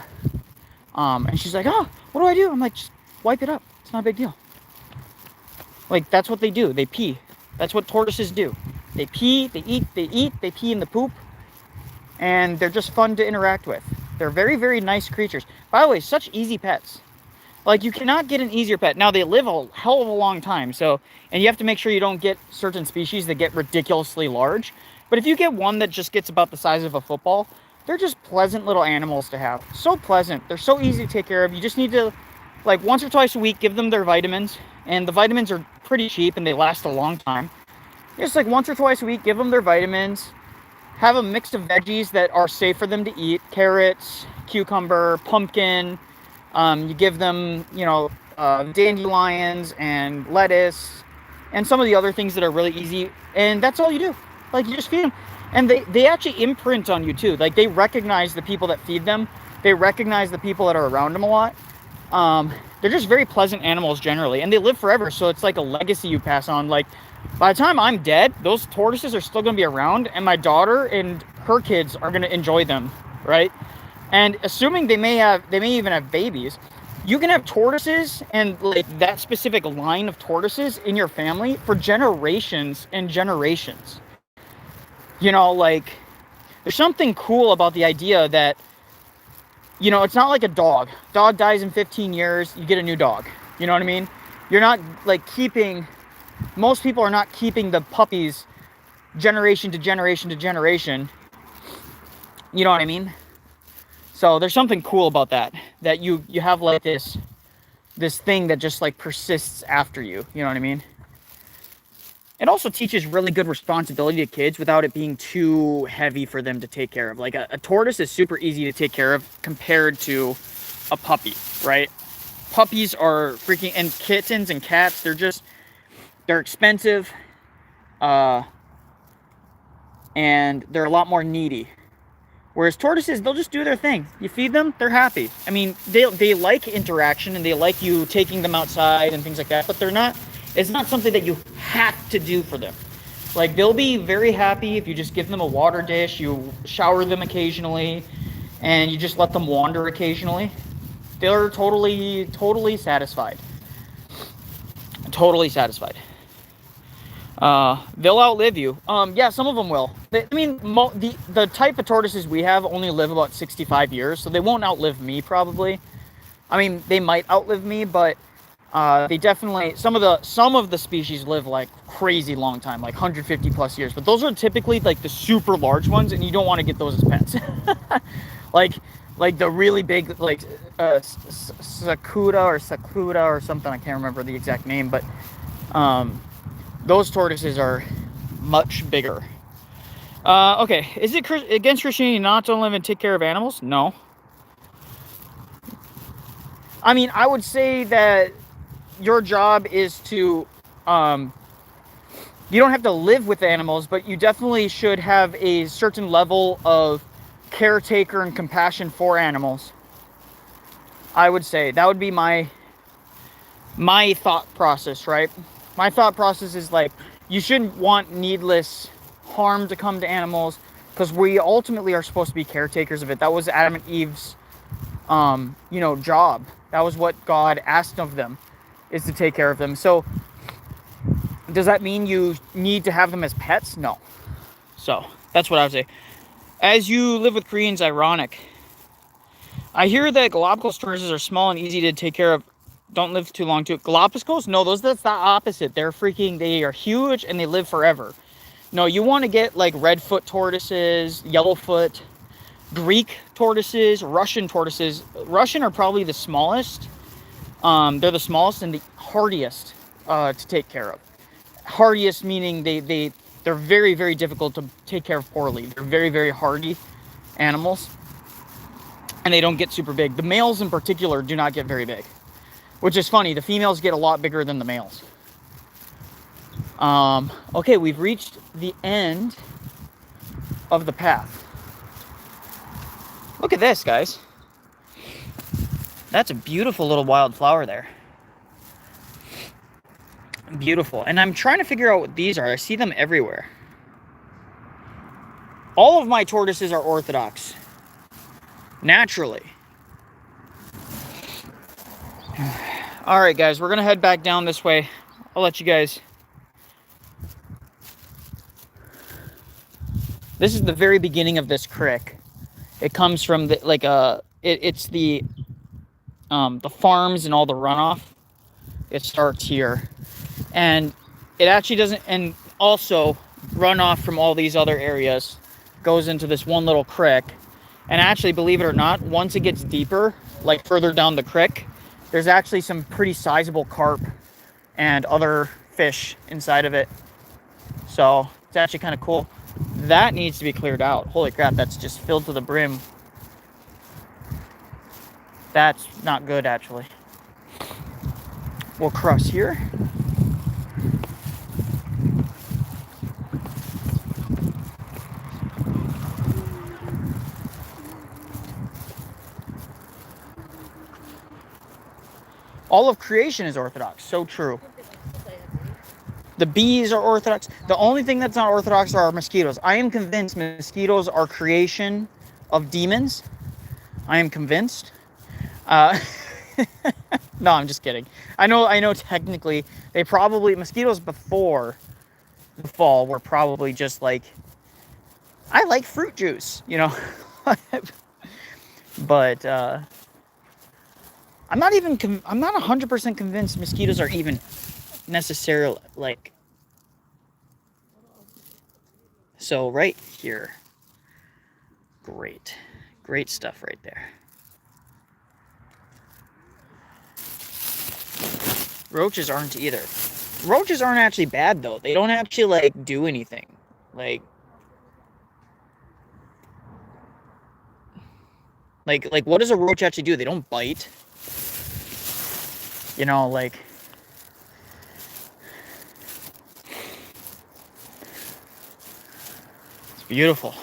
and she's like, "Oh, what do I do?" I'm like, "Just wipe it up. It's not a big deal." Like, that's what they do. They pee. That's what tortoises do. They pee, they eat, they pee in the poop. And they're just fun to interact with. They're very, very nice creatures. By the way, such easy pets. Like, you cannot get an easier pet. Now, they live a hell of a long time, so, and you have to make sure you don't get certain species that get ridiculously large. But if you get one that just gets about the size of a football, they're just pleasant little animals to have. So pleasant. They're so easy to take care of. You just need to, like, once or twice a week, give them their vitamins. And the vitamins are pretty cheap and they last a long time. Just like once or twice a week, give them their vitamins. Have a mix of veggies that are safe for them to eat. Carrots, cucumber, pumpkin. You give them, you know, dandelions and lettuce and some of the other things that are really easy. And that's all you do. Like, you just feed them. And they actually imprint on you too. Like, they recognize the people that feed them. They recognize the people that are around them a lot. They're just very pleasant animals generally. And they live forever. So it's like a legacy you pass on. Like, by the time I'm dead, those tortoises are still going to be around. And my daughter and her kids are going to enjoy them, right? And assuming they may even have babies, you can have tortoises and like that specific line of tortoises in your family for generations and generations. You know, like, there's something cool about the idea that, you know, it's not like a dog. Dog dies in 15 years, you get a new dog. You know what I mean? You're not like keeping, most people are not keeping the puppies generation to generation to generation. You know what I mean? So there's something cool about that you have like this thing that just like persists after you. You know what I mean? It also teaches really good responsibility to kids without it being too heavy for them to take care of. Like a tortoise is super easy to take care of compared to a puppy, right? Puppies are freaking, and kittens and cats, they're expensive, and they're a lot more needy. Whereas tortoises, they'll just do their thing. You feed them, they're happy. I mean, they like interaction and they like you taking them outside and things like that, but it's not something that you have to do for them. Like, they'll be very happy if you just give them a water dish, you shower them occasionally, and you just let them wander occasionally. They're totally satisfied. Totally satisfied. They'll outlive you. Yeah, some of them will. I mean, the type of tortoises we have only live about 65 years, so they won't outlive me probably. I mean, they might outlive me, but they definitely, some of the species live like crazy long time, like 150 plus years. But those are typically like the super large ones, and you don't want to get those as pets. like the really big, like Sakura or something. I can't remember the exact name, but those tortoises are much bigger. Okay, is it against Christianity not to live and take care of animals? No. I mean, I would say that your job is to, you don't have to live with animals, but you definitely should have a certain level of caretaker and compassion for animals. I would say that would be my thought process, right? My thought process is like, you shouldn't want needless harm to come to animals, because we ultimately are supposed to be caretakers of it. That was Adam and Eve's, job. That was what God asked of them, is to take care of them. So does that mean you need to have them as pets? No. So that's what I would say. As you live with Koreans, ironic. I hear that Galapagos tortoises are small and easy to take care of. Don't live too long too. Galapagos? No, that's the opposite. They are huge and they live forever. No, you want to get like redfoot tortoises, yellowfoot, Greek tortoises, Russian tortoises. Russian are probably the smallest. They're the smallest and the hardiest to take care of. Hardiest meaning they're very, very difficult to take care of poorly. They're very, very hardy animals, and they don't get super big. The males in particular do not get very big, which is funny. The females get a lot bigger than the males. Okay, we've reached the end of the path. Look at this, guys. That's a beautiful little wild flower there. Beautiful. And I'm trying to figure out what these are. I see them everywhere. All of my tortoises are Orthodox. Naturally. All right, guys. We're going to head back down this way. I'll let you guys... This is the very beginning of this creek. It comes from it's the the farms and all the runoff, it starts here. And it actually doesn't, and also runoff from all these other areas goes into this one little creek. And actually, believe it or not, once it gets deeper, like further down the creek, there's actually some pretty sizable carp and other fish inside of it. So it's actually kind of cool. That needs to be cleared out. Holy crap, that's just filled to the brim. That's not good, actually. We'll cross here. All of creation is Orthodox. So true. The bees are Orthodox. The only thing that's not Orthodox are mosquitoes. I am convinced mosquitoes are creation of demons. I am convinced. No, I'm just kidding. I know technically they probably, mosquitoes before the fall were probably just like, I like fruit juice, you know. But I'm not 100% convinced mosquitoes are even necessarily like. So right here, great stuff right there. Roaches aren't either. Roaches aren't actually bad though. They don't actually like do anything. Like what does a roach actually do? They don't bite. You know, like it's beautiful.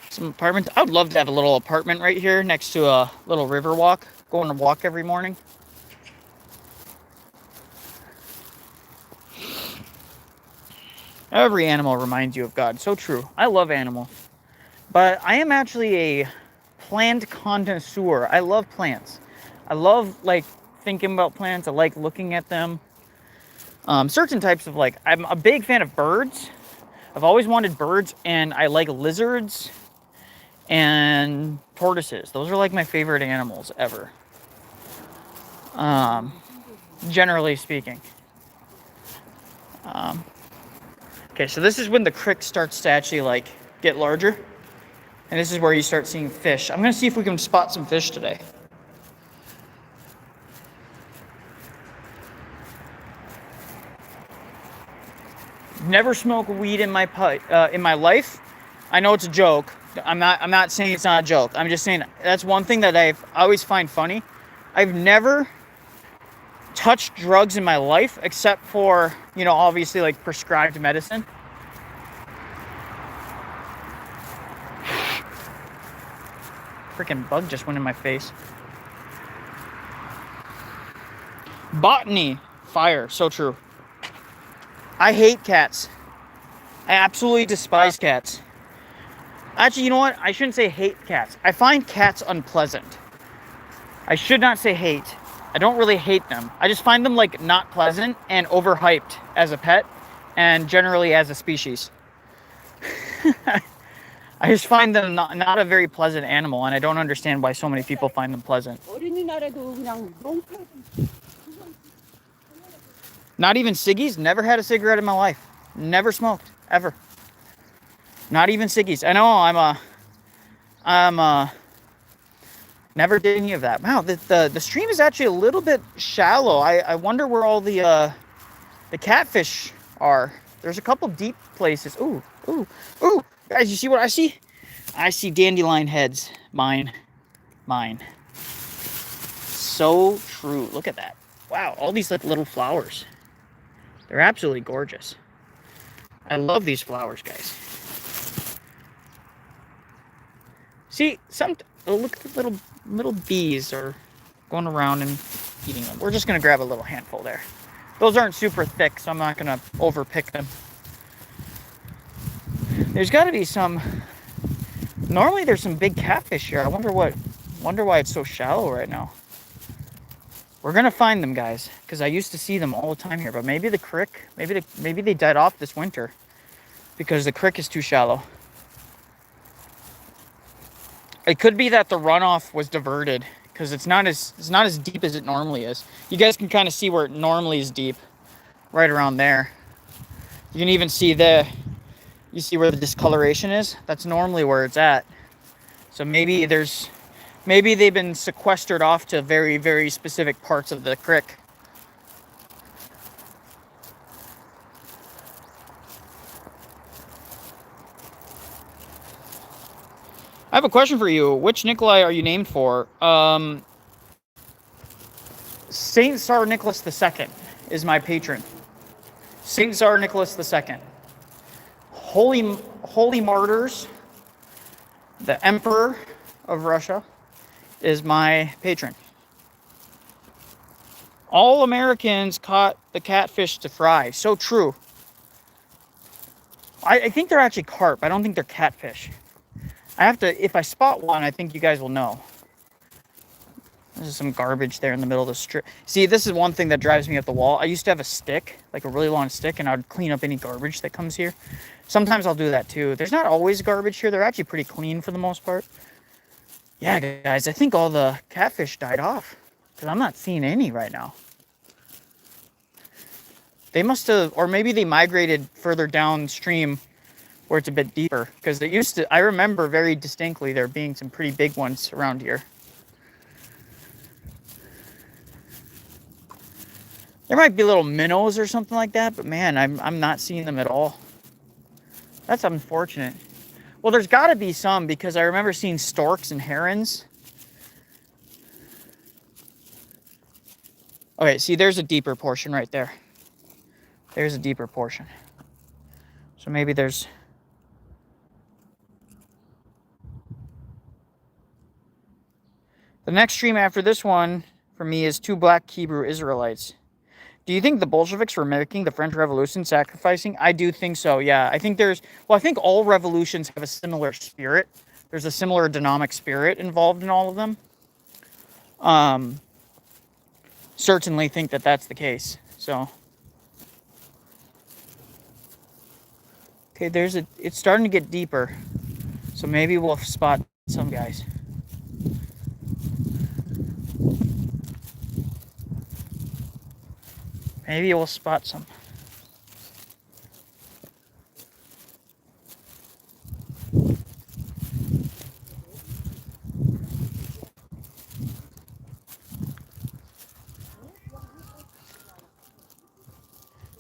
Some apartments. I would love to have a little apartment right here next to a little river walk. Go on a walk every morning. Every animal reminds you of God. So true. I love animals. But I am actually a plant connoisseur. I love plants. I love like thinking about plants. I like looking at them. Certain types of like, I'm a big fan of birds. I've always wanted birds, and I like lizards and tortoises. Those are like my favorite animals ever. Generally speaking. Okay, so this is when the creek starts to actually like get larger. And this is where you start seeing fish. I'm gonna see if we can spot some fish today. Never smoked weed in my life. I know it's a joke. I'm not saying it's not a joke. I'm just saying that's one thing that I always find funny. I've never touched drugs in my life except for, you know, obviously like prescribed medicine. Freaking bug just went in my face. Botany, fire, so true. I hate cats. I absolutely despise cats. Actually, you know what? I shouldn't say hate cats. I find cats unpleasant. I should not say hate. I don't really hate them. I just find them like not pleasant and overhyped as a pet and generally as a species. I just find them not a very pleasant animal, and I don't understand why so many people find them pleasant. Not even ciggies? Never had a cigarette in my life. Never smoked, ever. Not even ciggies. I know I'm never did any of that. Wow, the stream is actually a little bit shallow. I wonder where all the catfish are. There's a couple deep places. Ooh. Guys, you see what I see? I see dandelion heads. Mine. So true. Look at that. Wow, all these like little flowers. They're absolutely gorgeous. I love these flowers, guys. See, look at the little bees are going around and eating them. We're just gonna grab a little handful there. Those aren't super thick, so I'm not gonna overpick them. There's got to be some. Normally, there's some big catfish here. I wonder why it's so shallow right now. We're gonna find them, guys, because I used to see them all the time here. But maybe the creek, maybe they died off this winter because the creek is too shallow. It could be that the runoff was diverted because it's not as deep as it normally is. You guys can kind of see where it normally is deep, right around there. You can even see you see where the discoloration is. That's normally where it's at. So maybe they've been sequestered off to very, very specific parts of the creek. I have a question for you. Which Nicholai are you named for? Saint Tsar Nicholas II is my patron. Saint Tsar Nicholas II. Holy Martyrs, the Emperor of Russia, is my patron. All Americans caught the catfish to fry. So true. I think they're actually carp. I don't think they're catfish. I have to, if I spot one, I think you guys will know. There's some garbage there in the middle of the strip. See, this is one thing that drives me up the wall. I used to have a stick, like a really long stick, and I would clean up any garbage that comes here. Sometimes I'll do that too. There's not always garbage here. They're actually pretty clean for the most part. Yeah, guys, I think all the catfish died off because I'm not seeing any right now. They must have, or maybe they migrated further downstream where it's a bit deeper, because it used to, I remember very distinctly there being some pretty big ones around here. There might be little minnows or something like that, but man, I'm not seeing them at all. That's unfortunate. Well, there's got to be some, because I remember seeing storks and herons. Okay, see, there's a deeper portion right there. There's a deeper portion. So maybe there's... The next stream after this one for me is 2 black Hebrew Israelites. Do you think the Bolsheviks were mimicking the French Revolution, sacrificing? I do think so, yeah. I think I think all revolutions have a similar spirit. There's a similar dynamic spirit involved in all of them. Certainly think that that's the case, so. Okay, it's starting to get deeper. So maybe we'll spot some guys. Maybe we'll spot some.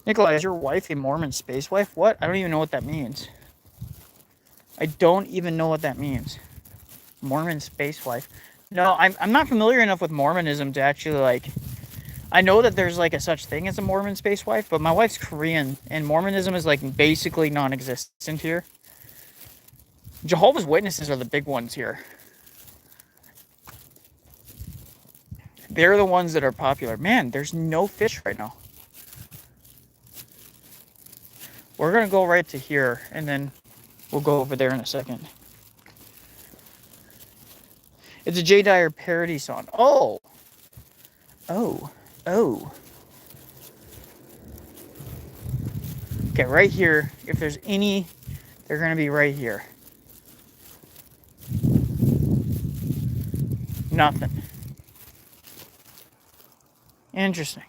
Nicholai, is your wife a Mormon space wife? What? I don't even know what that means. I don't even know what that means. Mormon space wife. No, I'm not familiar enough with Mormonism to actually, like... I know that there's like a such thing as a Mormon space wife, but my wife's Korean, and Mormonism is like basically non-existent here. Jehovah's Witnesses are the big ones here. They're the ones that are popular. Man, there's no fish right now. We're going to go right to here, and then we'll go over there in a second. It's a Jay Dyer parody song. Oh. Okay, right here, if there's any, they're going to be right here. Nothing. Interesting.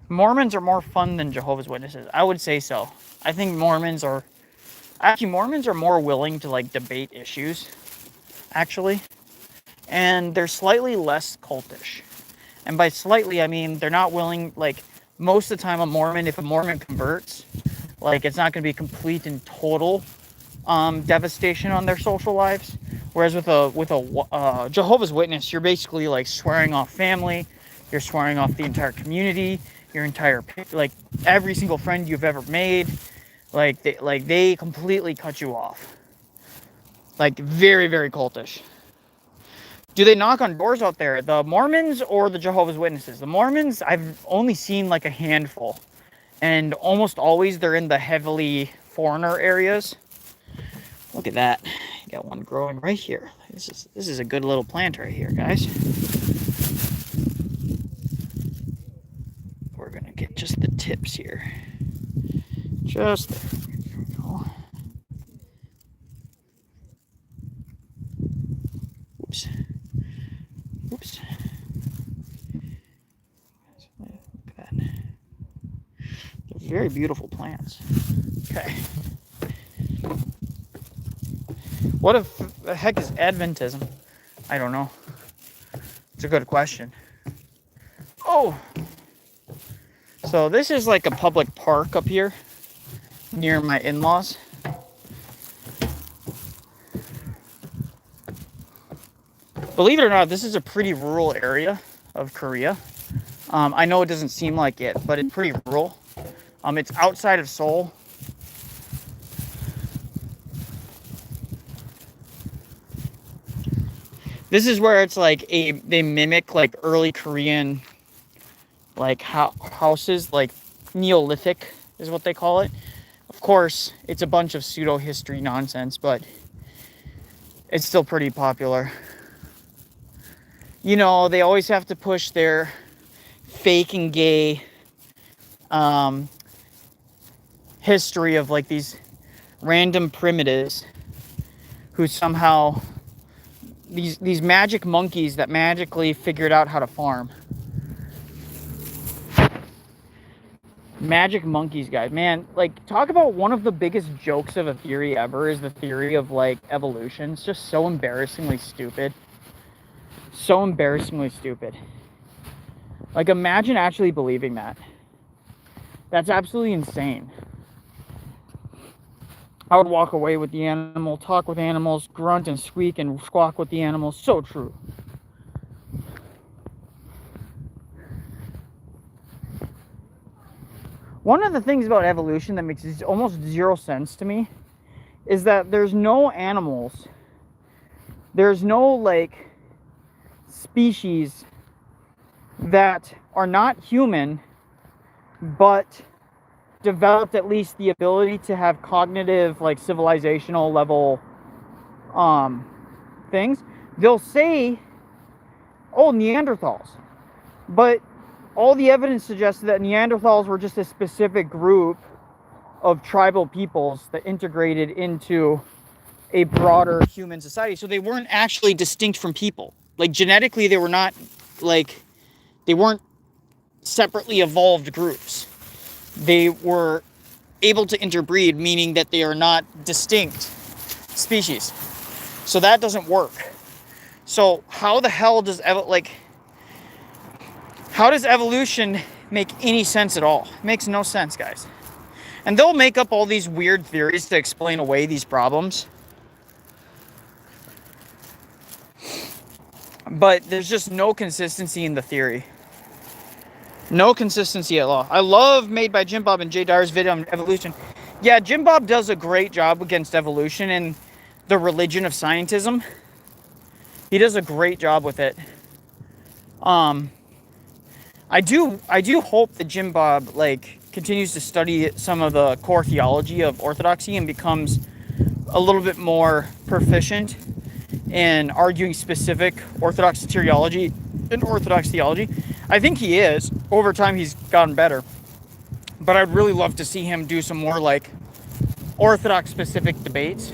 Mormons are more fun than Jehovah's Witnesses. I would say so. I think Mormons are more willing to like debate issues, actually. And they're slightly less cultish. And by slightly, I mean they're not willing, like most of the time if a Mormon converts, like it's not going to be complete and total devastation on their social lives. Whereas with a Jehovah's Witness, you're basically like swearing off family, you're swearing off the entire community, your entire, like every single friend you've ever made, like they completely cut you off. Like very, very cultish. Do they knock on doors out there? The Mormons or the Jehovah's Witnesses? The Mormons, I've only seen like a handful, and almost always they're in the heavily foreigner areas. Look at that. You got one growing right here. This is a good little plant right here, guys. just the tips here. Just there. There we go. Oops. Oops. Look at that. They're very beautiful plants. Okay. What the heck is Adventism? I don't know. It's a good question. Oh! So this is like a public park up here near my in-laws. Believe it or not, this is a pretty rural area of Korea. I know it doesn't seem like it, but it's pretty rural. It's outside of Seoul. This is where it's like they mimic like early Korean like houses, like Neolithic is what they call it. Of course, it's a bunch of pseudo history nonsense, but it's still pretty popular. You know, they always have to push their fake and gay history of like these random primitives who somehow these magic monkeys that magically figured out how to farm. Magic monkeys, guys. Man, like, talk about one of the biggest jokes of a theory ever is the theory of, like, evolution. It's just so embarrassingly stupid. So embarrassingly stupid. Like, imagine actually believing that. That's absolutely insane. I would walk away with the animal, talk with animals, grunt and squeak and squawk with the animals. So true. One of the things about evolution that makes almost zero sense to me is that there's no animals, there's no like species that are not human but developed at least the ability to have cognitive, like, civilizational level things. They'll say, oh, Neanderthals, but all the evidence suggests that Neanderthals were just a specific group of tribal peoples that integrated into a broader human society. So they weren't actually distinct from people. Like, genetically, they were not, like, they weren't separately evolved groups. They were able to interbreed, meaning that they are not distinct species. So that doesn't work. So how the hell does how does evolution make any sense at all? It makes no sense, guys. And they'll make up all these weird theories to explain away these problems. But there's just no consistency in the theory. No consistency at all. I love Made by Jim Bob and Jay Dyer's video on evolution. Yeah, Jim Bob does a great job against evolution and the religion of scientism. He does a great job with it. I do hope that Jim Bob, like, continues to study some of the core theology of Orthodoxy and becomes a little bit more proficient in arguing specific Orthodox soteriology and Orthodox theology. I think he is. Over time, he's gotten better. But I'd really love to see him do some more, like, Orthodox-specific debates.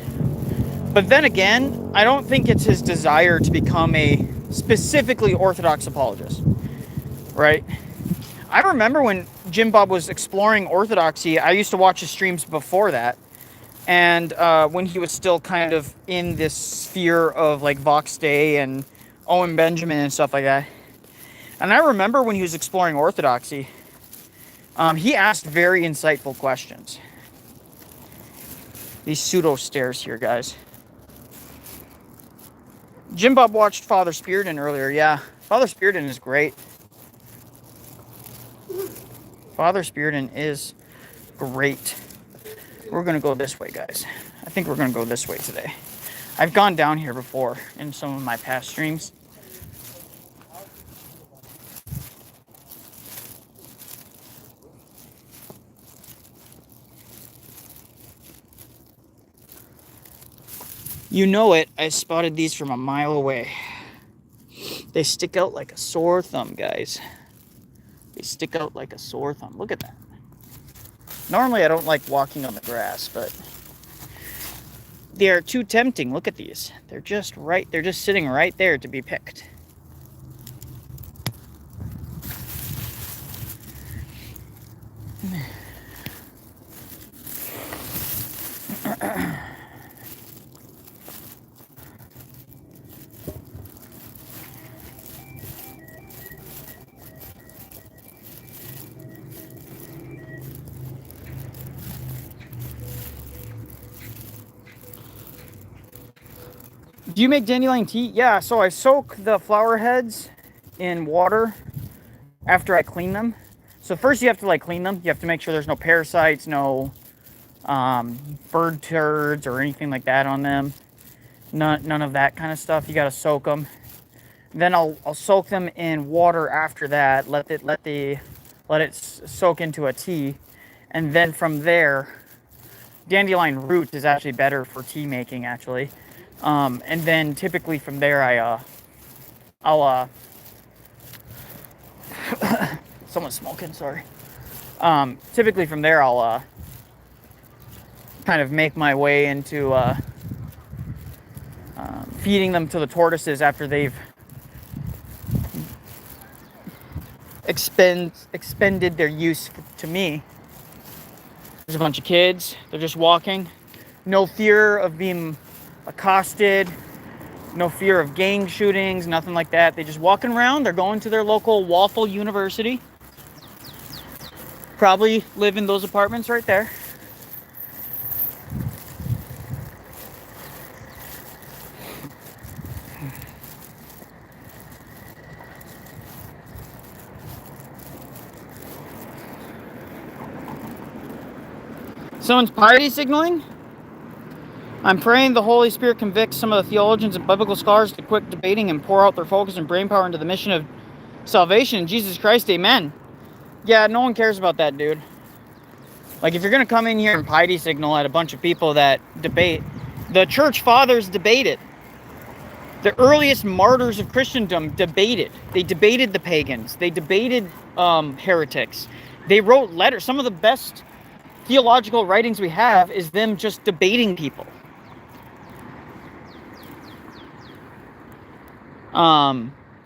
But then again, I don't think it's his desire to become a specifically Orthodox apologist. Right? I remember when Jim Bob was exploring Orthodoxy, I used to watch his streams before that. And when he was still kind of in this sphere of, like, Vox Day and Owen Benjamin and stuff like that. And I remember when he was exploring Orthodoxy, he asked very insightful questions. These pseudo stairs here, guys. Jim Bob watched Father Spearden earlier. Yeah, Father Spearden is great. Father Spearden is great. We're going to go this way, guys. I think we're going to go this way today. I've gone down here before in some of my past streams. You know it, I spotted these from a mile away. They stick out like a sore thumb, guys. They stick out like a sore thumb. Look at that. Normally I don't like walking on the grass, but they are too tempting. Look at these. They're just sitting right there to be picked. Do you make dandelion tea? Yeah, so I soak the flower heads in water after I clean them. So first you have to like clean them. You have to make sure there's no parasites, no bird turds or anything like that on them. None of that kind of stuff. You got to soak them. Then I'll soak them in water after that. Let it soak into a tea, and then from there, dandelion root is actually better for tea making actually. And then typically from there I'll someone's smoking, sorry. Typically from there I'll kind of make my way into feeding them to the tortoises after they've expended their use to me. There's a bunch of kids, they're just walking. No fear of being accosted, no fear of gang shootings, nothing like that. They just walking around, they're going to their local waffle university. Probably live in those apartments right there. Someone's piety signaling. I'm praying the Holy Spirit convicts some of the theologians and biblical scholars to quit debating and pour out their focus and brain power into the mission of salvation in Jesus Christ. Amen. Yeah, no one cares about that, dude. Like, if you're going to come in here and piety signal at a bunch of people that debate, the church fathers debated. The earliest martyrs of Christendom debated. They debated the pagans. They debated heretics. They wrote letters. Some of the best theological writings we have is them just debating people.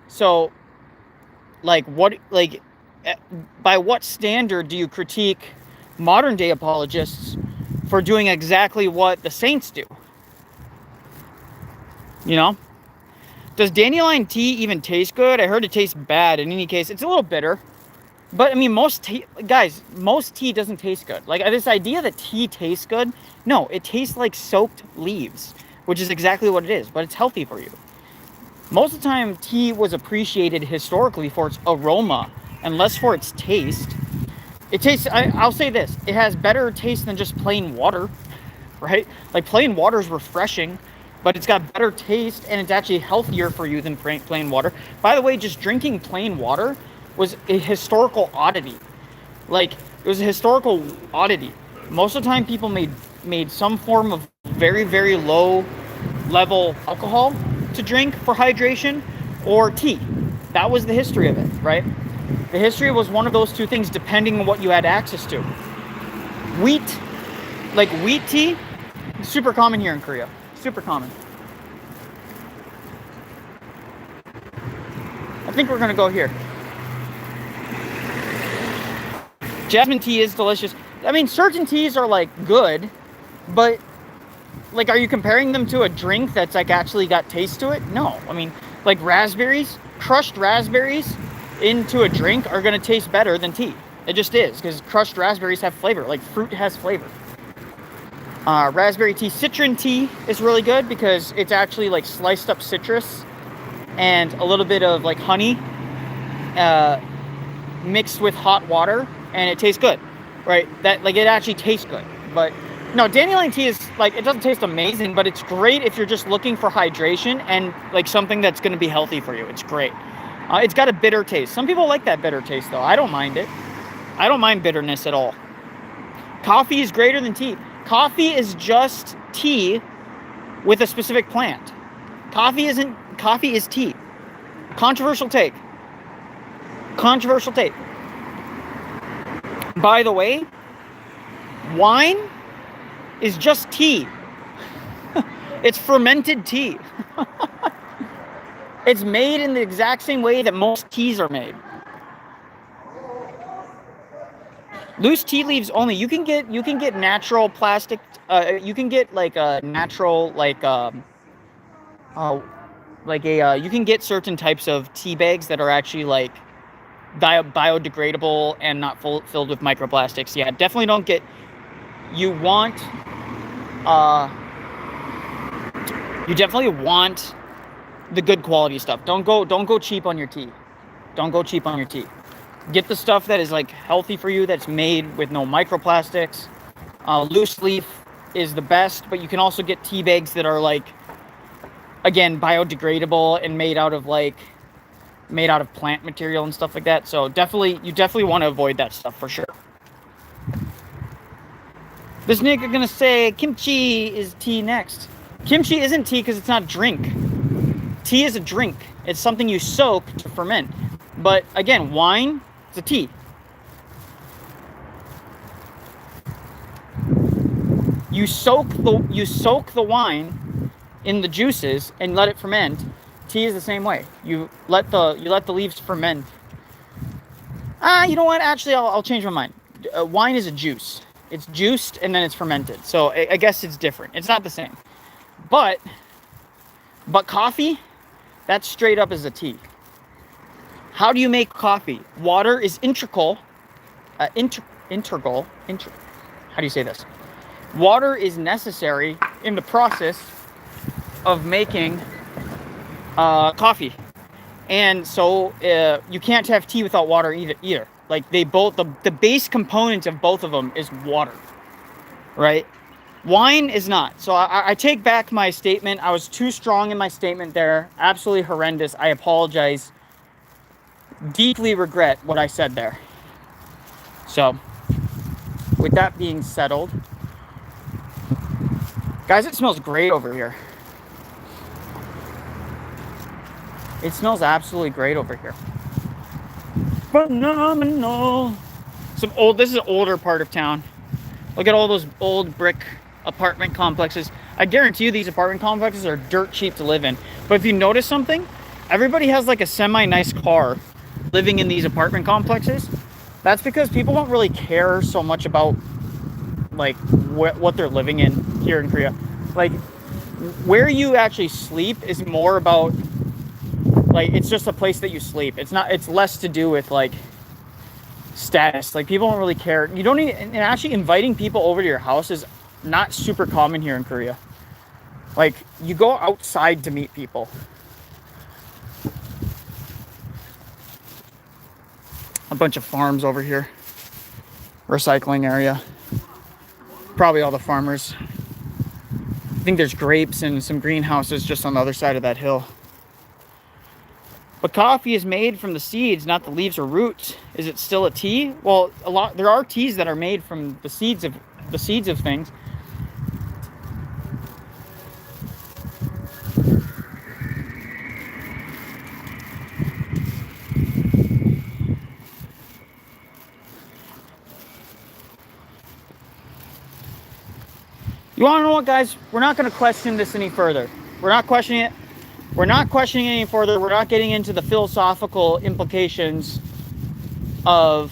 So, like, by what standard do you critique modern day apologists for doing exactly what the saints do? You know? Does dandelion tea even taste good? I heard it tastes bad. In any case, it's a little bitter. But, I mean, most tea doesn't taste good. Like, this idea that tea tastes good, no, it tastes like soaked leaves, which is exactly what it is, but it's healthy for you. Most of the time, tea was appreciated historically for its aroma and less for its taste. It tastes, I'll say this, it has better taste than just plain water, right? Like, plain water is refreshing, but it's got better taste, and it's actually healthier for you than plain water. By the way, just drinking plain water was a historical oddity. Like, it was a historical oddity. Most of the time, people made some form of very, very low level alcohol to drink for hydration, or tea. That was the history of it, right? The history was one of those two things, depending on what you had access to. Wheat tea, super common here in Korea. Super common. I think we're gonna go here. Jasmine tea is delicious. I mean, certain teas are like good, but like, are you comparing them to a drink that's like actually got taste to it? No. I mean, like raspberries, crushed raspberries into a drink are gonna taste better than tea. It just is, because crushed raspberries have flavor, like fruit has flavor. Raspberry tea, citron tea is really good because it's actually like sliced up citrus and a little bit of like honey mixed with hot water, and it tastes good, right? That, like, it actually tastes good. But no, dandelion tea is like, it doesn't taste amazing, but it's great if you're just looking for hydration and like something that's going to be healthy for you. It's great. It's got a bitter taste. Some people like that bitter taste though. I don't mind it. I don't mind bitterness at all. Coffee is greater than tea. Coffee is just tea with a specific plant. Coffee is tea. Controversial take. By the way, wine is just tea. It's fermented tea. It's made in the exact same way that most teas are made. Loose tea leaves only. You can get natural plastic. You can get like a natural you can get certain types of tea bags that are actually like biodegradable and not filled with microplastics. Yeah, definitely don't get. You definitely want the good quality stuff. Don't go cheap on your tea. Don't go cheap on your tea. Get the stuff that is like healthy for you, that's made with no microplastics. Loose leaf is the best, but you can also get tea bags that are like, again, biodegradable and made out of plant material and stuff like that. So you definitely want to avoid that stuff for sure. This nigga gonna say kimchi is tea next. Kimchi isn't tea because it's not drink. Tea is a drink. It's something you soak to ferment. But again, wine is a tea. You soak the wine in the juices and let it ferment. Tea is the same way. You let the leaves ferment. You know what? Actually, I'll change my mind. Wine is a juice. It's juiced and then it's fermented. So I guess it's different. It's not the same. But coffee, that's straight up as a tea. How do you make coffee? Water is integral. How do you say this? Water is necessary in the process of making coffee. And so you can't have tea without water either. Like they both, the base component of both of them is water, right? Wine is not. So I take back my statement. I was too strong in my statement there. Absolutely horrendous. I apologize. Deeply regret what I said there. So, with that being settled, guys, it smells great over here. It smells absolutely great over here. Phenomenal. This is an older part of town. Look at all those old brick apartment complexes. I guarantee you these apartment complexes are dirt cheap to live in. But if you notice something, everybody has like a semi-nice car living in these apartment complexes. That's because people don't really care so much about like what they're living in here in Korea. Like where you actually sleep is more about like, it's just a place that you sleep. It's less to do with like status. Like people don't really care. You don't need, and actually inviting people over to your house is not super common here in Korea. Like you go outside to meet people. A bunch of farms over here. Recycling area. Probably all the farmers. I think there's grapes and some greenhouses just on the other side of that hill. But coffee is made from the seeds, not the leaves or roots. Is it still a tea? Well, there are teas that are made from the seeds of things. You want to know what, guys? We're not going to question this any further. We're not questioning it. We're not questioning it any further. We're not getting into the philosophical implications of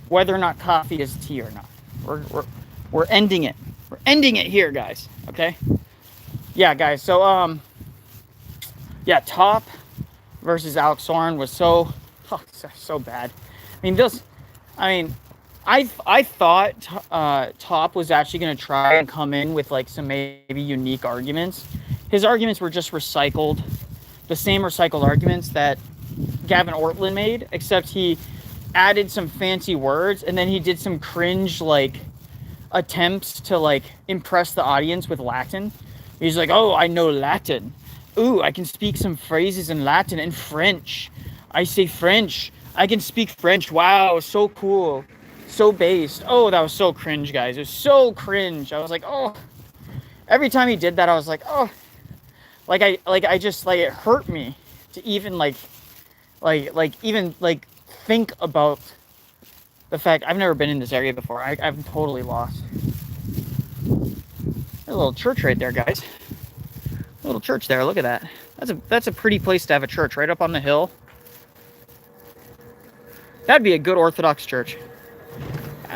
whether or not coffee is tea or not. We're ending it. We're ending it here, guys. Okay? Yeah, guys. So yeah, Top versus Alex Sorin was so bad. I thought Top was actually going to try and come in with like some maybe unique arguments. His arguments were just the same recycled arguments that Gavin Ortland made, except he added some fancy words and then he did some cringe like attempts to like impress the audience with Latin. He's like, oh, I know Latin. Ooh, I can speak some phrases in Latin and French. I say French. I can speak French. Wow, so cool. So based. Oh, that was so cringe, guys. It was so cringe. I was like, oh. Every time he did that, I was like, oh. I just it hurt me to even even think about the fact I've never been in this area before. I'm totally lost. There's a little church right there, guys. A little church there. Look at that. That's a pretty place to have a church right up on the hill. That'd be a good Orthodox church.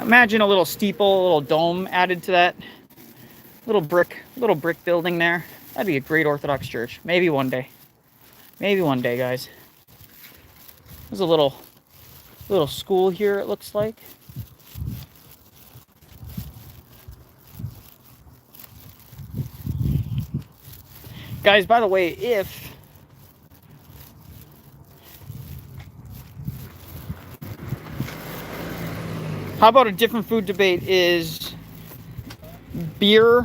Imagine a little steeple, a little dome added to that. Little brick building there. That'd be a great Orthodox church. Maybe one day. Maybe one day, guys. There's a little school here, it looks like. Guys, by the way, how about a different food debate? Is beer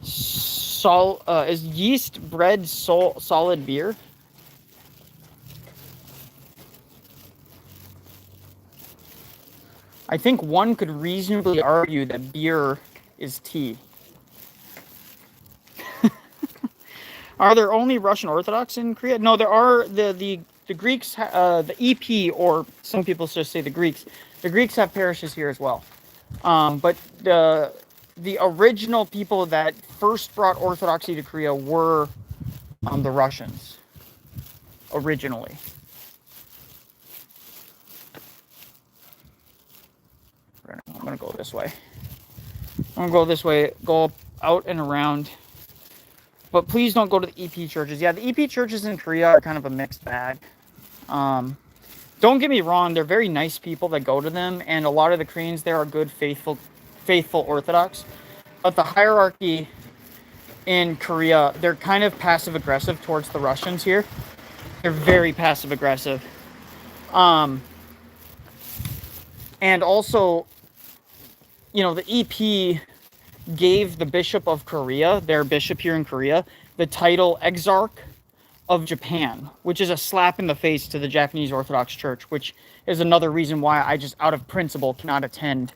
is yeast bread solid beer? I think one could reasonably argue that beer is tea. Are there only Russian Orthodox in Korea? No, there are. The Greeks, the EP, or some people just say the Greeks. The Greeks have parishes here as well. But the original people that first brought Orthodoxy to Korea were the Russians, originally. I'm going to go this way. I'm going to go this way, go out and around. But please don't go to the EP churches. Yeah, the EP churches in Korea are kind of a mixed bag. Don't get me wrong, they're very nice people that go to them, and a lot of the Koreans there are good, faithful Orthodox. But the hierarchy in Korea, they're kind of passive-aggressive towards the Russians here. They're very passive-aggressive. And also, you know, the EP gave the Bishop of Korea, their bishop here in Korea, the title Exarch of Japan, which is a slap in the face to the Japanese Orthodox Church, which is another reason why I just, out of principle, cannot attend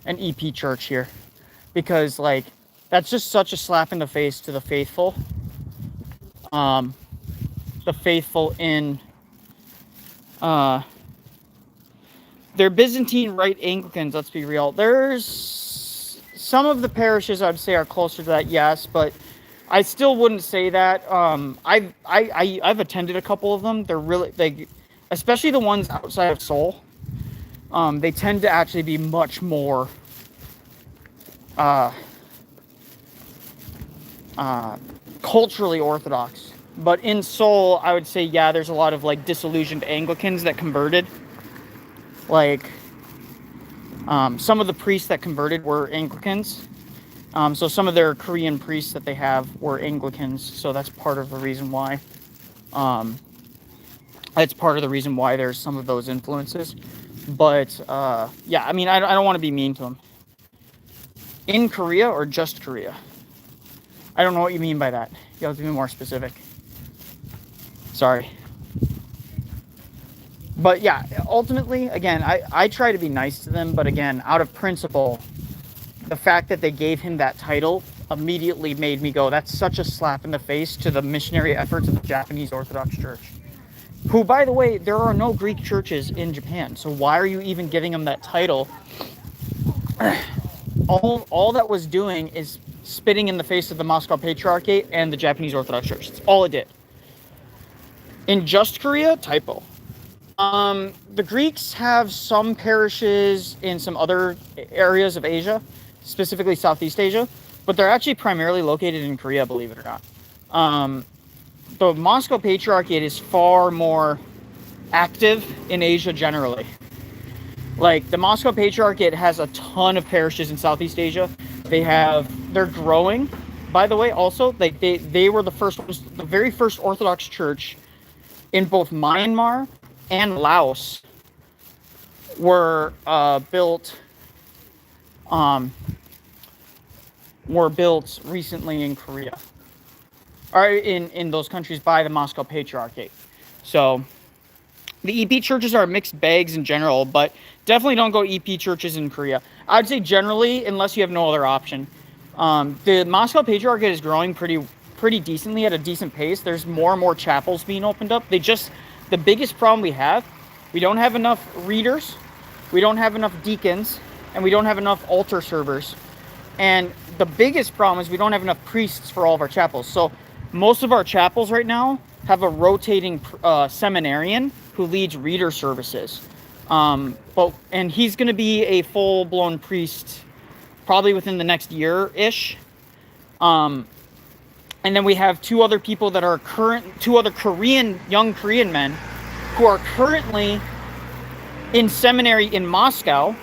an EP church here. Because, like, that's just such a slap in the face to the faithful. The faithful in... they're Byzantine Rite Anglicans, let's be real. There's... Some of the parishes I'd say are closer to that, yes, but I still wouldn't say that. I've attended a couple of them. They're really, especially the ones outside of Seoul. They tend to actually be much more culturally Orthodox. But in Seoul, I would say, yeah, there's a lot of like disillusioned Anglicans that converted. Like, some of the priests that converted were Anglicans. So some of their Korean priests that they have were Anglicans. So that's part of the reason why. That's part of the reason why there's some of those influences. But yeah, I mean, I don't want to be mean to them. In Korea or just Korea? I don't know what you mean by that. You have to be more specific. Sorry. But yeah, ultimately, again, I try to be nice to them, but again, out of principle, the fact that they gave him that title immediately made me go, that's such a slap in the face to the missionary efforts of the Japanese Orthodox Church. Who, by the way, there are no Greek churches in Japan, so why are you even giving them that title? All that was doing is spitting in the face of the Moscow Patriarchate and the Japanese Orthodox Church. That's all it did. In just Korea, typo. The Greeks have some parishes in some other areas of Asia, specifically Southeast Asia, but they're actually primarily located in Korea, believe it or not. The Moscow Patriarchate is far more active in Asia generally. Like, the Moscow Patriarchate has a ton of parishes in Southeast Asia. They're growing, by the way, also. Like, they were the very first Orthodox church in both Myanmar and Laos were built recently in Korea, or in those countries by the Moscow Patriarchate. So the EP churches are mixed bags in general, but definitely don't go EP churches in Korea. I'd say generally, unless you have no other option. The Moscow Patriarchate is growing pretty decently at a decent pace. There's more and more chapels being opened up. The biggest problem we don't have enough readers. we don't have enough deacons, and we don't have enough altar servers. And the biggest problem is we don't have enough priests for all of our chapels. So most of our chapels right now have a rotating seminarian who leads reader services. And he's going to be a full-blown priest probably within the next year-ish. And then we have two other people that are two other young Korean men who are currently in seminary in Moscow.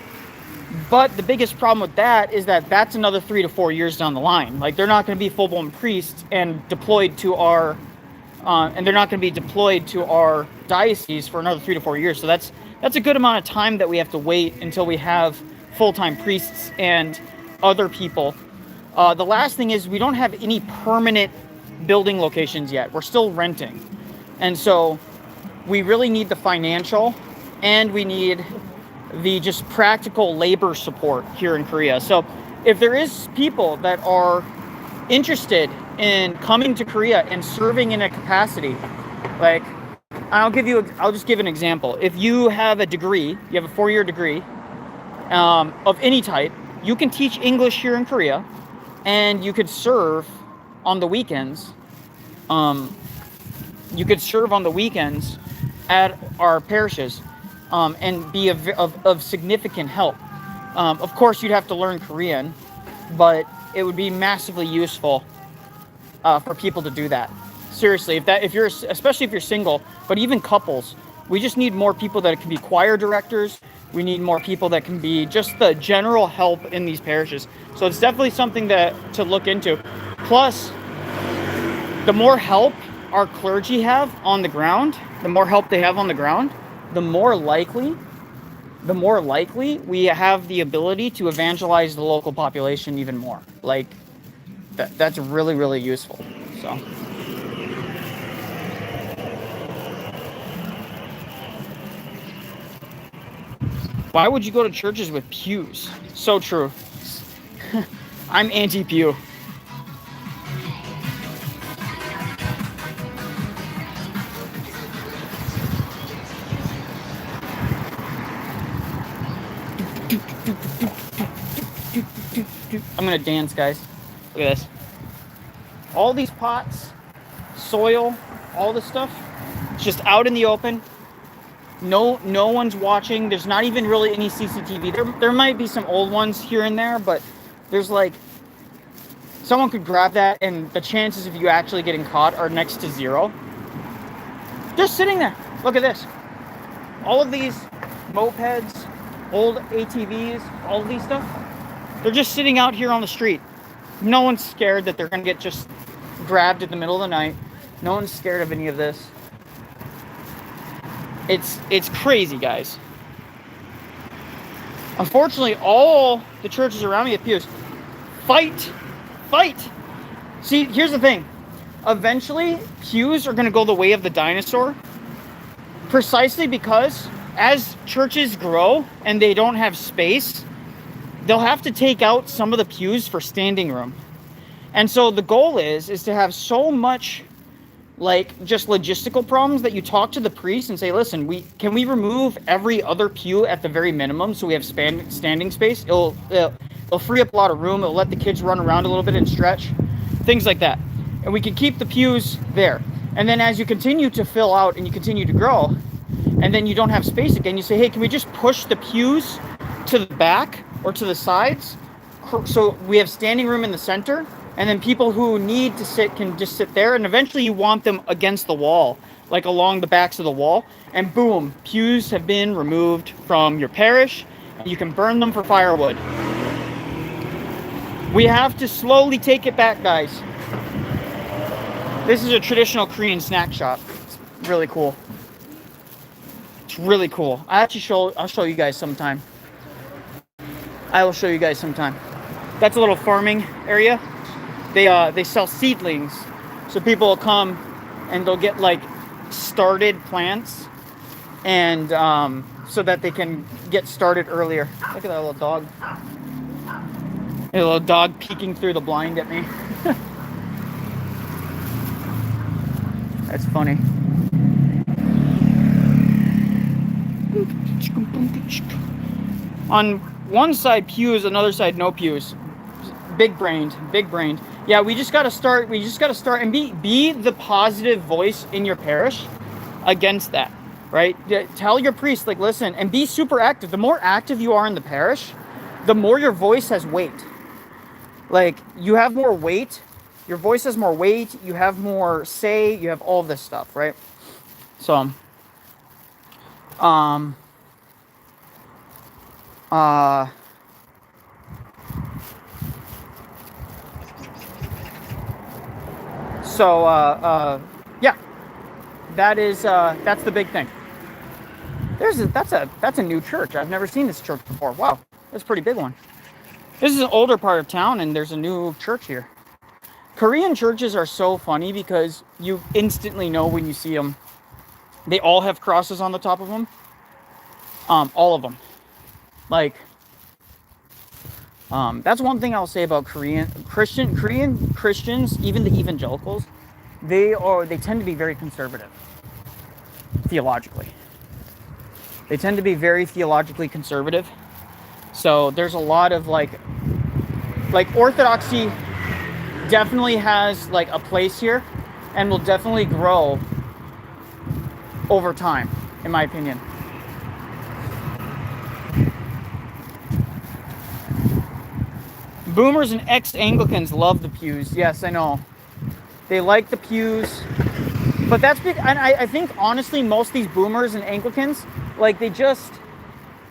But the biggest problem with that is that that's another 3 to 4 years down the line. Like, they're not going to be full-blown priests and deployed to our, diocese for another 3 to 4 years. So that's a good amount of time that we have to wait until we have full-time priests and other people. The last thing is we don't have any permanent building locations yet. We're still renting. And so we really need the financial, and we need the just practical labor support here in Korea. So if there is people that are interested in coming to Korea and serving in a capacity, like, I'll just give an example. If you have a degree, you have a 4-year degree of any type, you can teach English here in Korea, and you could serve on the weekends. At our parishes. And be of significant help. Of course, you'd have to learn Korean, but it would be massively useful for people to do that. Seriously, especially if you're single, but even couples, we just need more people that can be choir directors. We need more people that can be just the general help in these parishes. So it's definitely something to look into. Plus, the more help our clergy have on the ground, the more help they have on the ground, the more likely we have the ability to evangelize the local population even more. Like, that's really, really useful. So why would you go to churches with pews? So true. I'm anti-pew. I'm gonna dance, guys. Look at this. All these pots, soil, all this stuff, it's just out in the open. No one's watching. There's not even really any CCTV. There might be some old ones here and there, but there's like, someone could grab that, and the chances of you actually getting caught are next to zero. Just sitting there. Look at this. All of these mopeds, old ATVs, all of these stuff, they're just sitting out here on the street. No one's scared that they're going to get just grabbed in the middle of the night. No one's scared of any of this. It's crazy, guys. Unfortunately, all the churches around me have pews. Fight! See, here's the thing. Eventually, pews are going to go the way of the dinosaur. Precisely because as churches grow and they don't have space, they'll have to take out some of the pews for standing room. And so the goal is to have so much, like, just logistical problems that you talk to the priest and say, listen, can we remove every other pew at the very minimum so we have standing space? It'll free up a lot of room. It'll let the kids run around a little bit and stretch, things like that. And we can keep the pews there. And then as you continue to fill out and you continue to grow, and then you don't have space again, you say, hey, can we just push the pews to the back or to the sides so we have standing room in the center? And then people who need to sit can just sit there. And eventually you want them against the wall, like along the backs of the wall. And boom, pews have been removed from your parish. And you can burn them for firewood. We have to slowly take it back, guys. This is a traditional Korean snack shop. It's really cool. It's really cool. I'll show you guys sometime. I will show you guys sometime. That's a little farming area. They sell seedlings, so people will come and they'll get like started plants, and so that they can get started earlier. Look at that little dog. A little dog peeking through the blind at me. That's funny. On one side pews, another side no pews. Big brained. Yeah, we just gotta start and be the positive voice in your parish against that, right? Tell your priest, like, listen, and be super active. The more active you are in the parish, the more your voice has weight. Like, you have more weight, your voice has more weight, you have more say, you have all this stuff, right? So, yeah, that's the big thing. That's a new church. I've never seen this church before. Wow, that's a pretty big one. This is an older part of town, and there's a new church here. Korean churches are so funny because you instantly know when you see them. They all have crosses on the top of them. All of them. Like, that's one thing I'll say about Korean Christians, even the evangelicals. They tend to be very conservative theologically. They tend to be very theologically conservative. So there's a lot of like Orthodoxy definitely has like a place here and will definitely grow over time, in my opinion. Boomers and ex-Anglicans love the pews. Yes, I know. They like the pews. But that's big. And I think, honestly, most of these boomers and Anglicans, like, they just,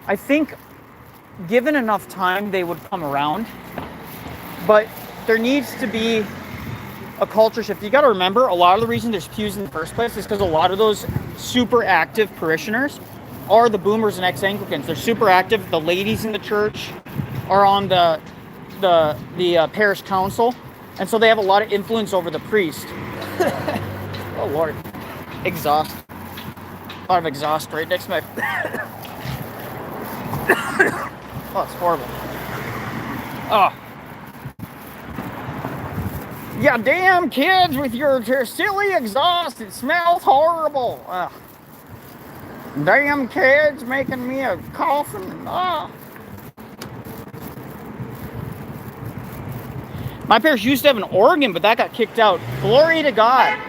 I think, given enough time, they would come around. But there needs to be a culture shift. You got to remember, a lot of the reason there's pews in the first place is because a lot of those super active parishioners are the boomers and ex-Anglicans. They're super active. The ladies in the church are on the parish council, and so they have a lot of influence over the priest. Oh Lord, exhaust. A lot of exhaust right next to my. Oh, it's horrible. Oh. Yeah, damn kids with your silly exhaust. It smells horrible. Damn kids making me a coffin. My parish used to have an organ, but that got kicked out. Glory to God.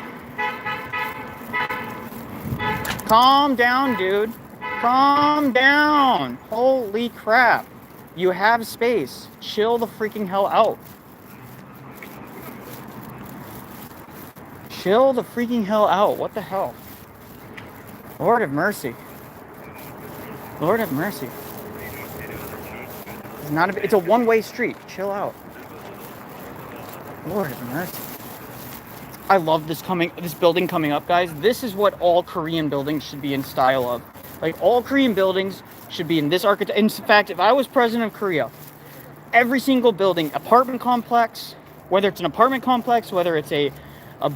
Calm down, dude. Calm down. Holy crap. You have space. Chill the freaking hell out. Chill the freaking hell out. What the hell? Lord have mercy. Lord have mercy. It's a one-way street. Chill out. Lord have mercy. I love this building coming up, guys. This is what all Korean buildings should be in style of. Like, all Korean buildings should be in this architecture. In fact, if I was president of Korea, every single building, apartment complex, whether it's an apartment complex, whether it's a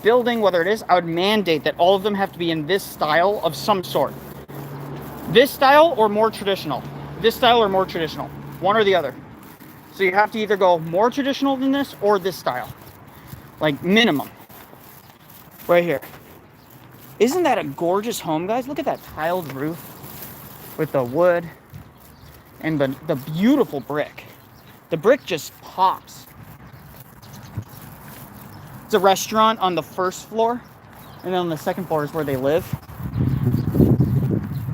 building, whether it is, I would mandate that all of them have to be in this style of some sort. This style or more traditional. This style or more traditional. One or the other. So you have to either go more traditional than this or this style. Like, minimum. Right here. Isn't that a gorgeous home, guys? Look at that tiled roof with the wood and the beautiful brick. The brick just pops. It's a restaurant on the first floor, and then on the second floor is where they live.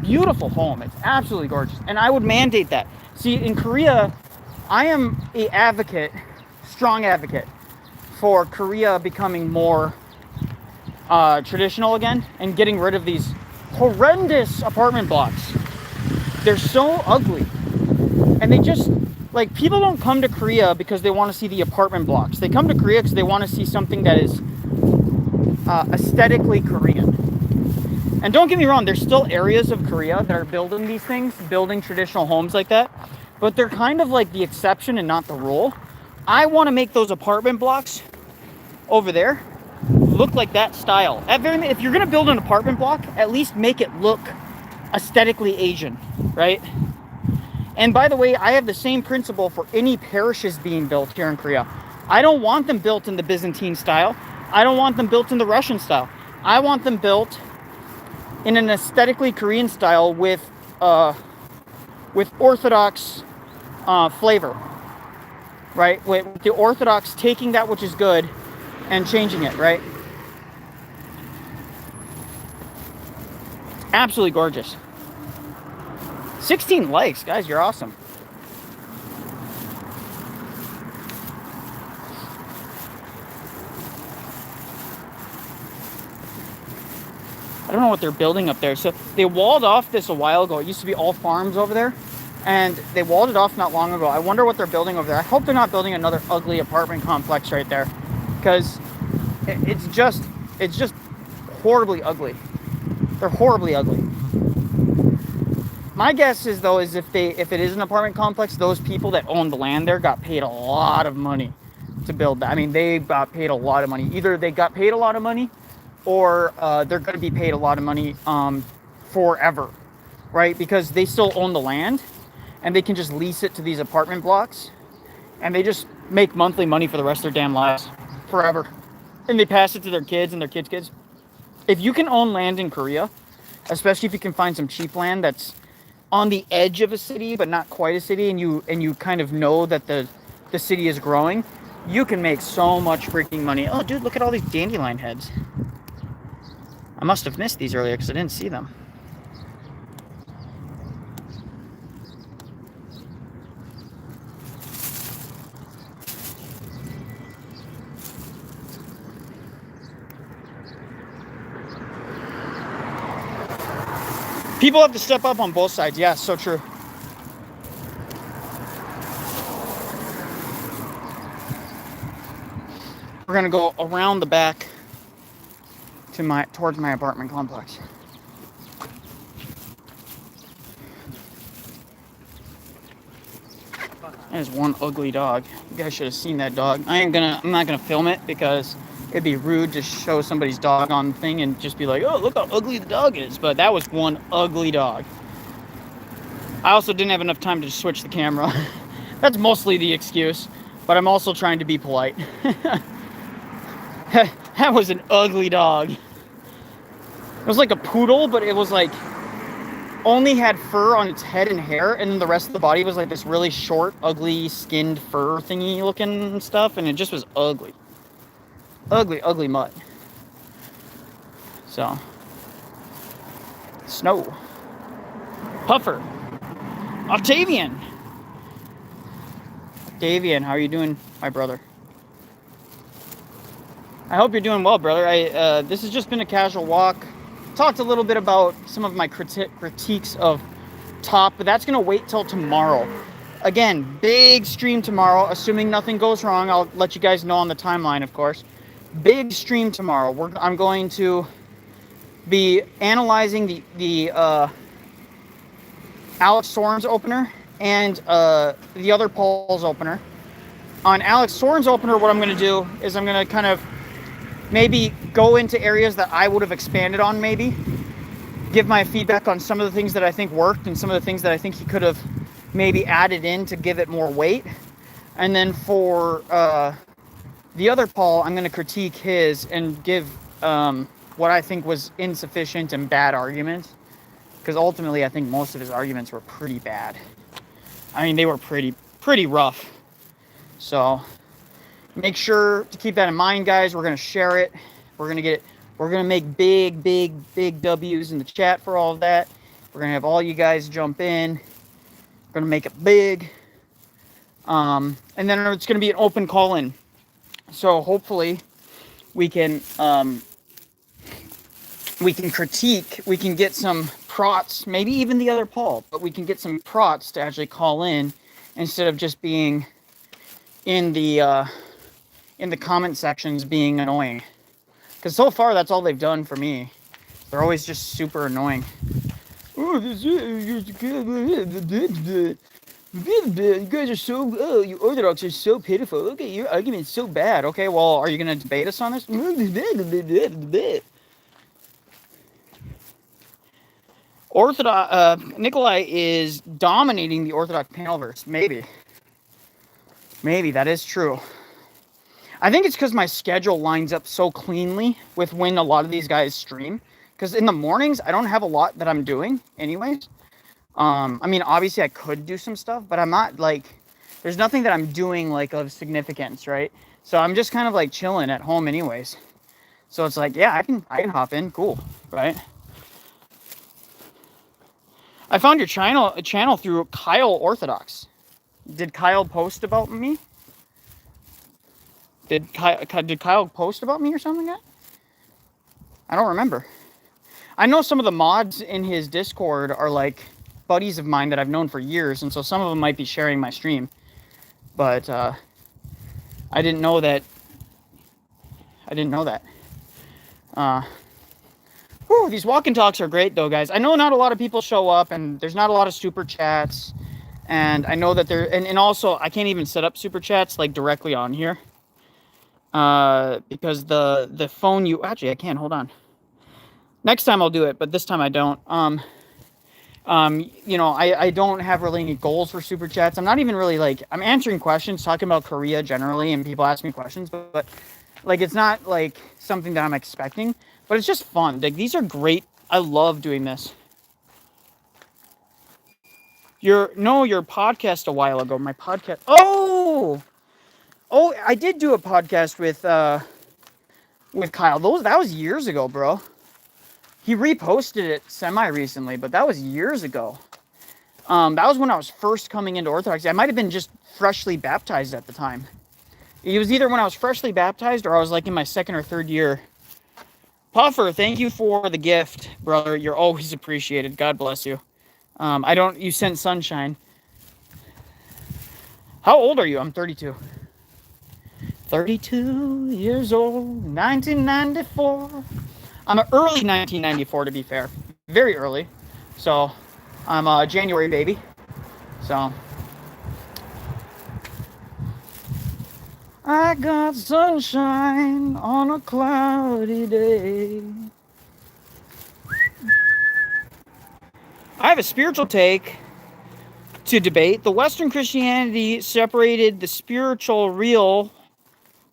Beautiful home. It's absolutely gorgeous. And I would mandate that. See, in Korea, I am a strong advocate for Korea becoming more traditional again and getting rid of these horrendous apartment blocks. They're so ugly. And they just, like, people don't come to Korea because they want to see the apartment blocks. They come to Korea because they want to see something that is aesthetically Korean. And don't get me wrong, there's still areas of Korea that are building these things, building traditional homes like that. But they're kind of like the exception and not the rule. I want to make those apartment blocks over there look like that style. If you're going to build an apartment block, at least make it look aesthetically Asian, right? And by the way, I have the same principle for any parishes being built here in Korea. I don't want them built in the Byzantine style. I don't want them built in the Russian style. I want them built in an aesthetically Korean style with Orthodox flavor, right? With the Orthodox taking that which is good and changing it, right? Absolutely gorgeous. 16 likes, guys, you're awesome. I don't know what they're building up there. So they walled off this a while ago. It used to be all farms over there, and they walled it off not long ago. I wonder what they're building over there. I hope they're not building another ugly apartment complex right there, because it's just horribly ugly. They're horribly ugly. My guess is, though, is if it is an apartment complex, those people that own the land there got paid a lot of money to build that. I mean, they got paid a lot of money. Either they got paid a lot of money, or they're going to be paid a lot of money forever, right? Because they still own the land, and they can just lease it to these apartment blocks, and they just make monthly money for the rest of their damn lives, forever. And they pass it to their kids and their kids' kids. If you can own land in Korea, especially if you can find some cheap land that's on the edge of a city but not quite a city, and you kind of know that the city is growing, you can make so much freaking money. Oh, dude, look at all these dandelion heads. I must have missed these earlier because I didn't see them. People have to step up on both sides. Yeah, so true. We're gonna go around the back to towards my apartment complex. That is one ugly dog. You guys should have seen that dog. I'm not gonna film it because it'd be rude to show somebody's dog on the thing and just be like, oh, look how ugly the dog is. But that was one ugly dog. I also didn't have enough time to switch the camera. That's mostly the excuse, but I'm also trying to be polite. That was an ugly dog. It was like a poodle, but it was like only had fur on its head and hair, and then the rest of the body was like this really short, ugly, skinned fur thingy looking stuff, and it just was ugly. Ugly, ugly mutt. So, Snow. Puffer. Octavian. Octavian, how are you doing, my brother? I hope you're doing well, brother. This has just been a casual walk. Talked a little bit about some of my critiques of Top, but that's gonna wait till tomorrow. Again, big stream tomorrow, assuming nothing goes wrong. I'll let you guys know on the timeline, of course. Big stream tomorrow. I'm going to be analyzing the Alex Sorin's opener and the other Paul's opener. On Alex Sorin's opener, what I'm going to do is I'm going to kind of maybe go into areas that I would have expanded on, maybe give my feedback on some of the things that I think worked and some of the things that I think he could have maybe added in to give it more weight. And then for the other Paul, I'm going to critique his and give what I think was insufficient and bad arguments, because ultimately I think most of his arguments were pretty bad. I mean, they were pretty rough. So make sure to keep that in mind, guys. We're going to share it. We're going to make big W's in the chat for all of that. We're going to have all you guys jump in. We're going to make it big. And then it's going to be an open call-in. So hopefully we can critique, we can get some prots, maybe even the other Paul, but we can get some prots to actually call in instead of just being in the comment sections being annoying. Because so far that's all they've done for me. They're always just super annoying. Oh, you guys are so, you Orthodox are so pitiful. Look at your argument's so bad. Okay, well, are you going to debate us on this? Nicholai is dominating the Orthodox panelverse. Maybe that is true. I think it's because my schedule lines up so cleanly with when a lot of these guys stream. Because in the mornings, I don't have a lot that I'm doing anyways. I mean, obviously I could do some stuff, but I'm not like, there's nothing that I'm doing like of significance, right? So I'm just kind of like chilling at home anyways. So it's like, yeah, I can hop in, cool, right? I found your channel through Kyle Orthodox. Did Kyle post about me? Did Kyle post about me or something like that? I don't remember. I know some of the mods in his Discord are like buddies of mine that I've known for years, and so some of them might be sharing my stream. But I didn't know that. Whew, these walk and talks are great though, guys. I know not a lot of people show up, and there's not a lot of super chats. And I know that and also I can't even set up super chats like directly on here. Because the phone actually I can, hold on. Next time I'll do it, but this time I don't. You know, I don't have really any goals for super chats. I'm not even really like, I'm answering questions, talking about Korea generally, and people ask me questions, but like, it's not like something that I'm expecting, but it's just fun. Like, these are great. I love doing this. Your podcast a while ago. My podcast. Oh, I did do a podcast with Kyle. That was years ago, bro. He reposted it semi-recently, but that was years ago. That was when I was first coming into Orthodoxy. I might have been just freshly baptized at the time. It was either when I was freshly baptized or I was like in my second or third year. Puffer, thank you for the gift, brother. You're always appreciated. God bless you. You sent sunshine. How old are you? I'm 32. 32 years old, 1994. I'm an early 1994, to be fair. Very early. So, I'm a January baby. So, I got sunshine on a cloudy day. I have a spiritual take to debate. The Western Christianity separated the spiritual real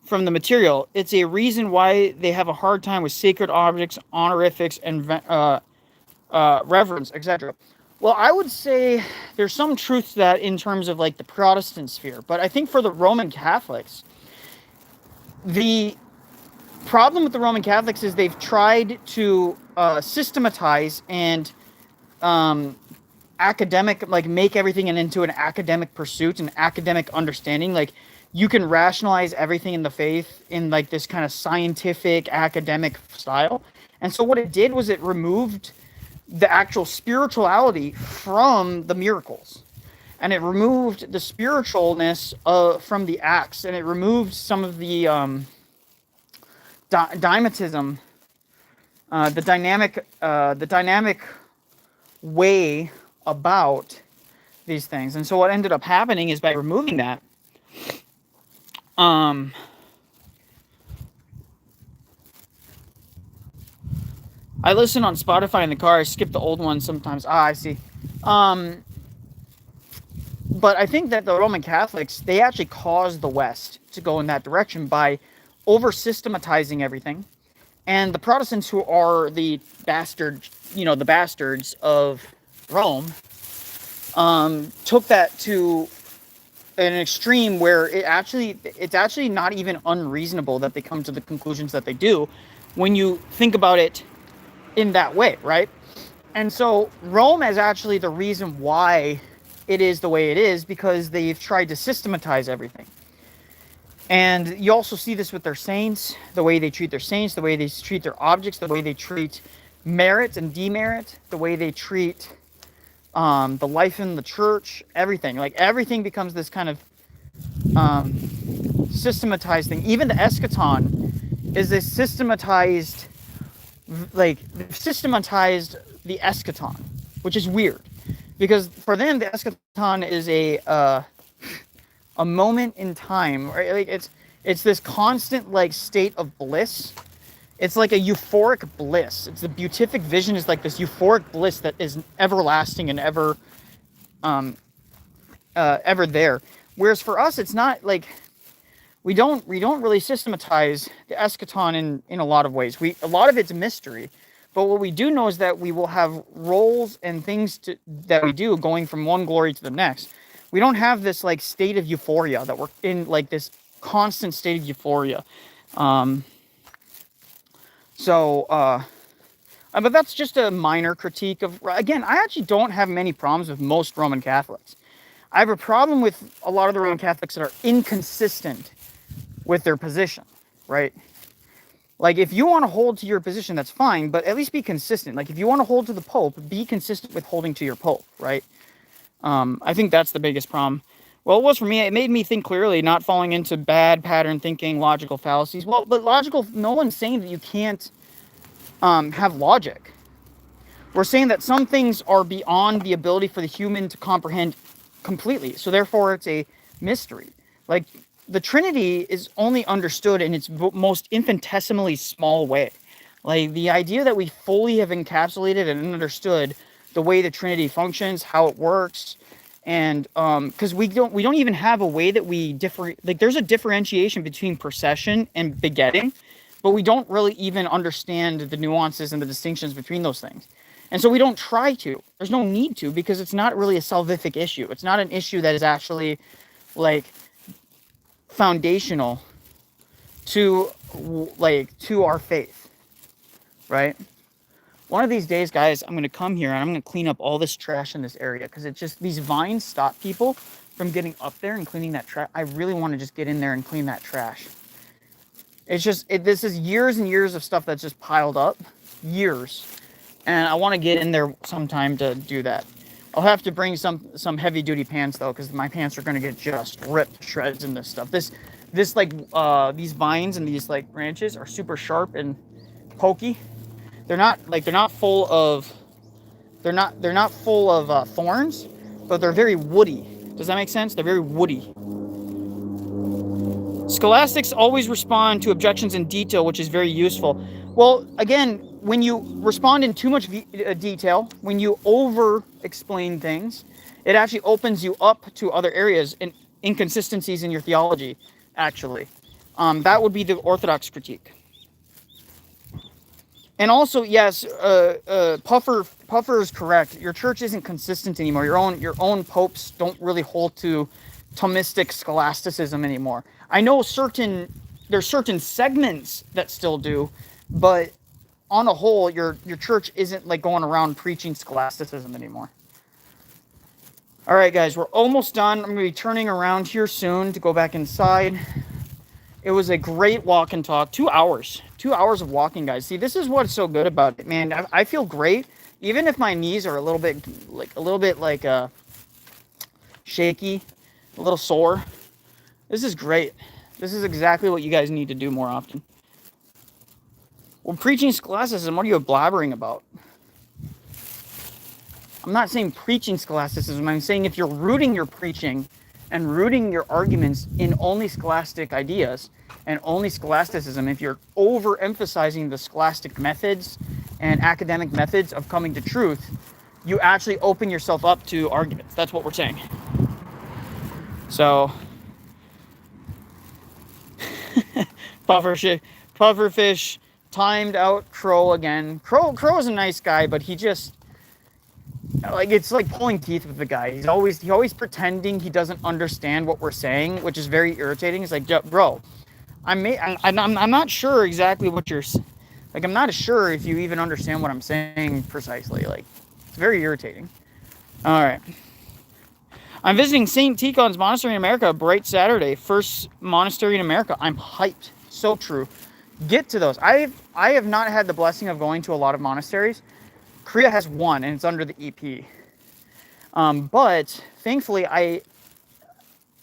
from the material. It's a reason why they have a hard time with sacred objects, honorifics, and reverence, etc. Well, I would say there's some truth to that in terms of like the Protestant sphere, but I think for the Roman Catholics, the problem with the Roman Catholics is they've tried to systematize and academic, like make everything into an academic pursuit, an academic understanding. Like, you can rationalize everything in the faith in like this kind of scientific academic style. And so what it did was it removed the actual spirituality from the miracles, and it removed the spiritualness from the acts, and it removed some of the dynamism, the dynamic way about these things. And so what ended up happening is, by removing that, I listen on Spotify in the car. I skip the old ones sometimes. I see. But I think that the Roman Catholics, they actually caused the West to go in that direction by over-systematizing everything. And the Protestants, who are the bastards of Rome, took that to an extreme where it's actually not even unreasonable that they come to the conclusions that they do when you think about it in that way, right? And so Rome is actually the reason why it is the way it is, because they've tried to systematize everything. And you also see this with their saints, the way they treat their saints, the way they treat their objects, the way they treat merit and demerit, the way they treat the life in the church, everything. Like, everything becomes this kind of systematized thing. Even the eschaton is this systematized, like, systematized the eschaton, which is weird, because for them the eschaton is a moment in time, right? Like, it's this constant like state of bliss. It's like a euphoric bliss. It's the beatific vision is like this euphoric bliss that is everlasting and ever there. Whereas for us, it's not like, we don't really systematize the eschaton in a lot of ways. A lot of it's mystery, But what we do know is that we will have roles and things that we do going from one glory to the next. We don't have this like state of euphoria that we're in, like this constant state of euphoria. But that's just a minor critique of, again, I actually don't have many problems with most Roman Catholics. I have a problem with a lot of the Roman Catholics that are inconsistent with their position, right? Like, if you want to hold to your position, that's fine, but at least be consistent. Like, if you want to hold to the Pope, be consistent with holding to your Pope, right? I think that's the biggest problem. Well, it was for me. It made me think clearly, not falling into bad pattern thinking, logical fallacies. Well, but logical, no one's saying that you can't have logic. We're saying that some things are beyond the ability for the human to comprehend completely. So therefore, it's a mystery. Like, the Trinity is only understood in its most infinitesimally small way. Like, the idea that we fully have encapsulated and understood the way the Trinity functions, how it works, and because we don't even have a way that we like, there's a differentiation between procession and begetting, but we don't really even understand the nuances and the distinctions between those things. And so we don't try to. There's no need to, because it's not really a salvific issue. It's not an issue that is actually like foundational to our faith, right? One of these days, guys, I'm going to come here and I'm going to clean up all this trash in this area, because it's just, these vines stop people from getting up there and cleaning that trash. I really want to just get in there and clean that trash. It's just, this is years and years of stuff that's just piled up, years. And I want to get in there sometime to do that. I'll have to bring some heavy duty pants though, because my pants are going to get just ripped to shreds in this stuff. This these vines and these like branches are super sharp and pokey. They're not full of thorns, but they're very woody. Does that make sense? They're very woody. Scholastics always respond to objections in detail, which is very useful. Well, again, when you respond in too much detail, when you over-explain things, it actually opens you up to other areas and inconsistencies in your theology, actually. That would be the Orthodox critique. And also, yes, Puffer is correct. Your church isn't consistent anymore. Your own popes don't really hold to Thomistic scholasticism anymore. I know there's certain segments that still do, but on the whole, your church isn't like going around preaching scholasticism anymore. All right, guys, we're almost done. I'm going to be turning around here soon to go back inside. It was a great walk and talk. 2 hours. 2 hours of walking, guys. See, this is what's so good about it, man. I feel great, even if my knees are a little bit shaky, a little sore. This is great. This is exactly what you guys need to do more often. Well, preaching scholasticism, what are you blabbering about? I'm not saying preaching scholasticism. I'm saying if you're rooting your preaching and rooting your arguments in only scholastic ideas and only scholasticism, if you're overemphasizing the scholastic methods and academic methods of coming to truth, you actually open yourself up to arguments. That's what we're saying. So, pufferfish timed out Crow again. Crow is a nice guy, but he just, like, it's like pulling teeth with the guy. He's always pretending he doesn't understand what we're saying, which is very irritating. It's like, bro, I'm not sure exactly what you're, like, I'm not sure if you even understand what I'm saying precisely. Like, it's very irritating. All right. I'm visiting St. Tikhon's Monastery in America, bright Saturday. First monastery in America. I'm hyped. So true. Get to those. I have not had the blessing of going to a lot of monasteries. Korea has one, and it's under the EP. But thankfully, I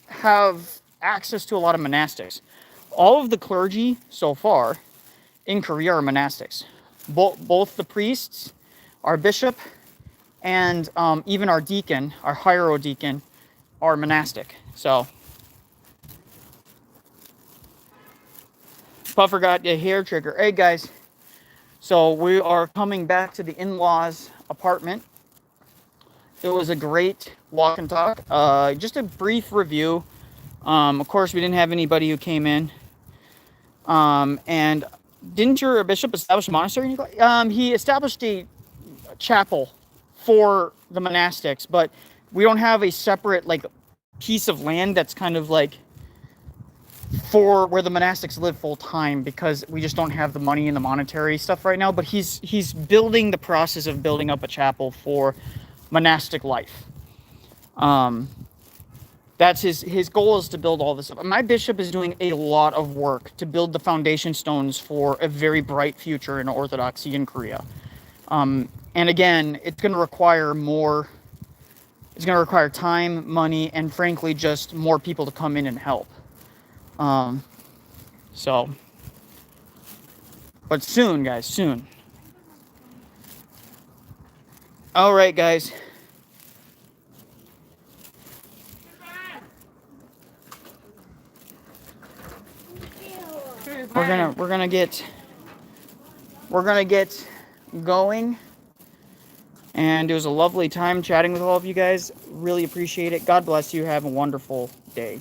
have access to a lot of monastics. All of the clergy so far in Korea are monastics. Both the priests, our bishop, and even our deacon, our hierodeacon, are monastic. So, Puffer got a hair trigger. Hey guys, so we are coming back to the in-laws apartment. It was a great walk and talk. Just a brief review. Of course, we didn't have anybody who came in. And Didn't your bishop establish a monastery, Nicholai? He established a chapel for the monastics, but we don't have a separate like piece of land that's kind of like for where the monastics live full time, because we just don't have the money and the monetary stuff right now. But he's building the process of building up a chapel for monastic life. That's his goal, is to build all this up. My bishop is doing a lot of work to build the foundation stones for a very bright future in Orthodoxy in Korea. And again, it's going to require more. It's going to require time, money, and frankly, just more people to come in and help. But soon, guys, soon. All right, guys. We're gonna get going. And it was a lovely time chatting with all of you guys. Really appreciate it. God bless you. Have a wonderful day.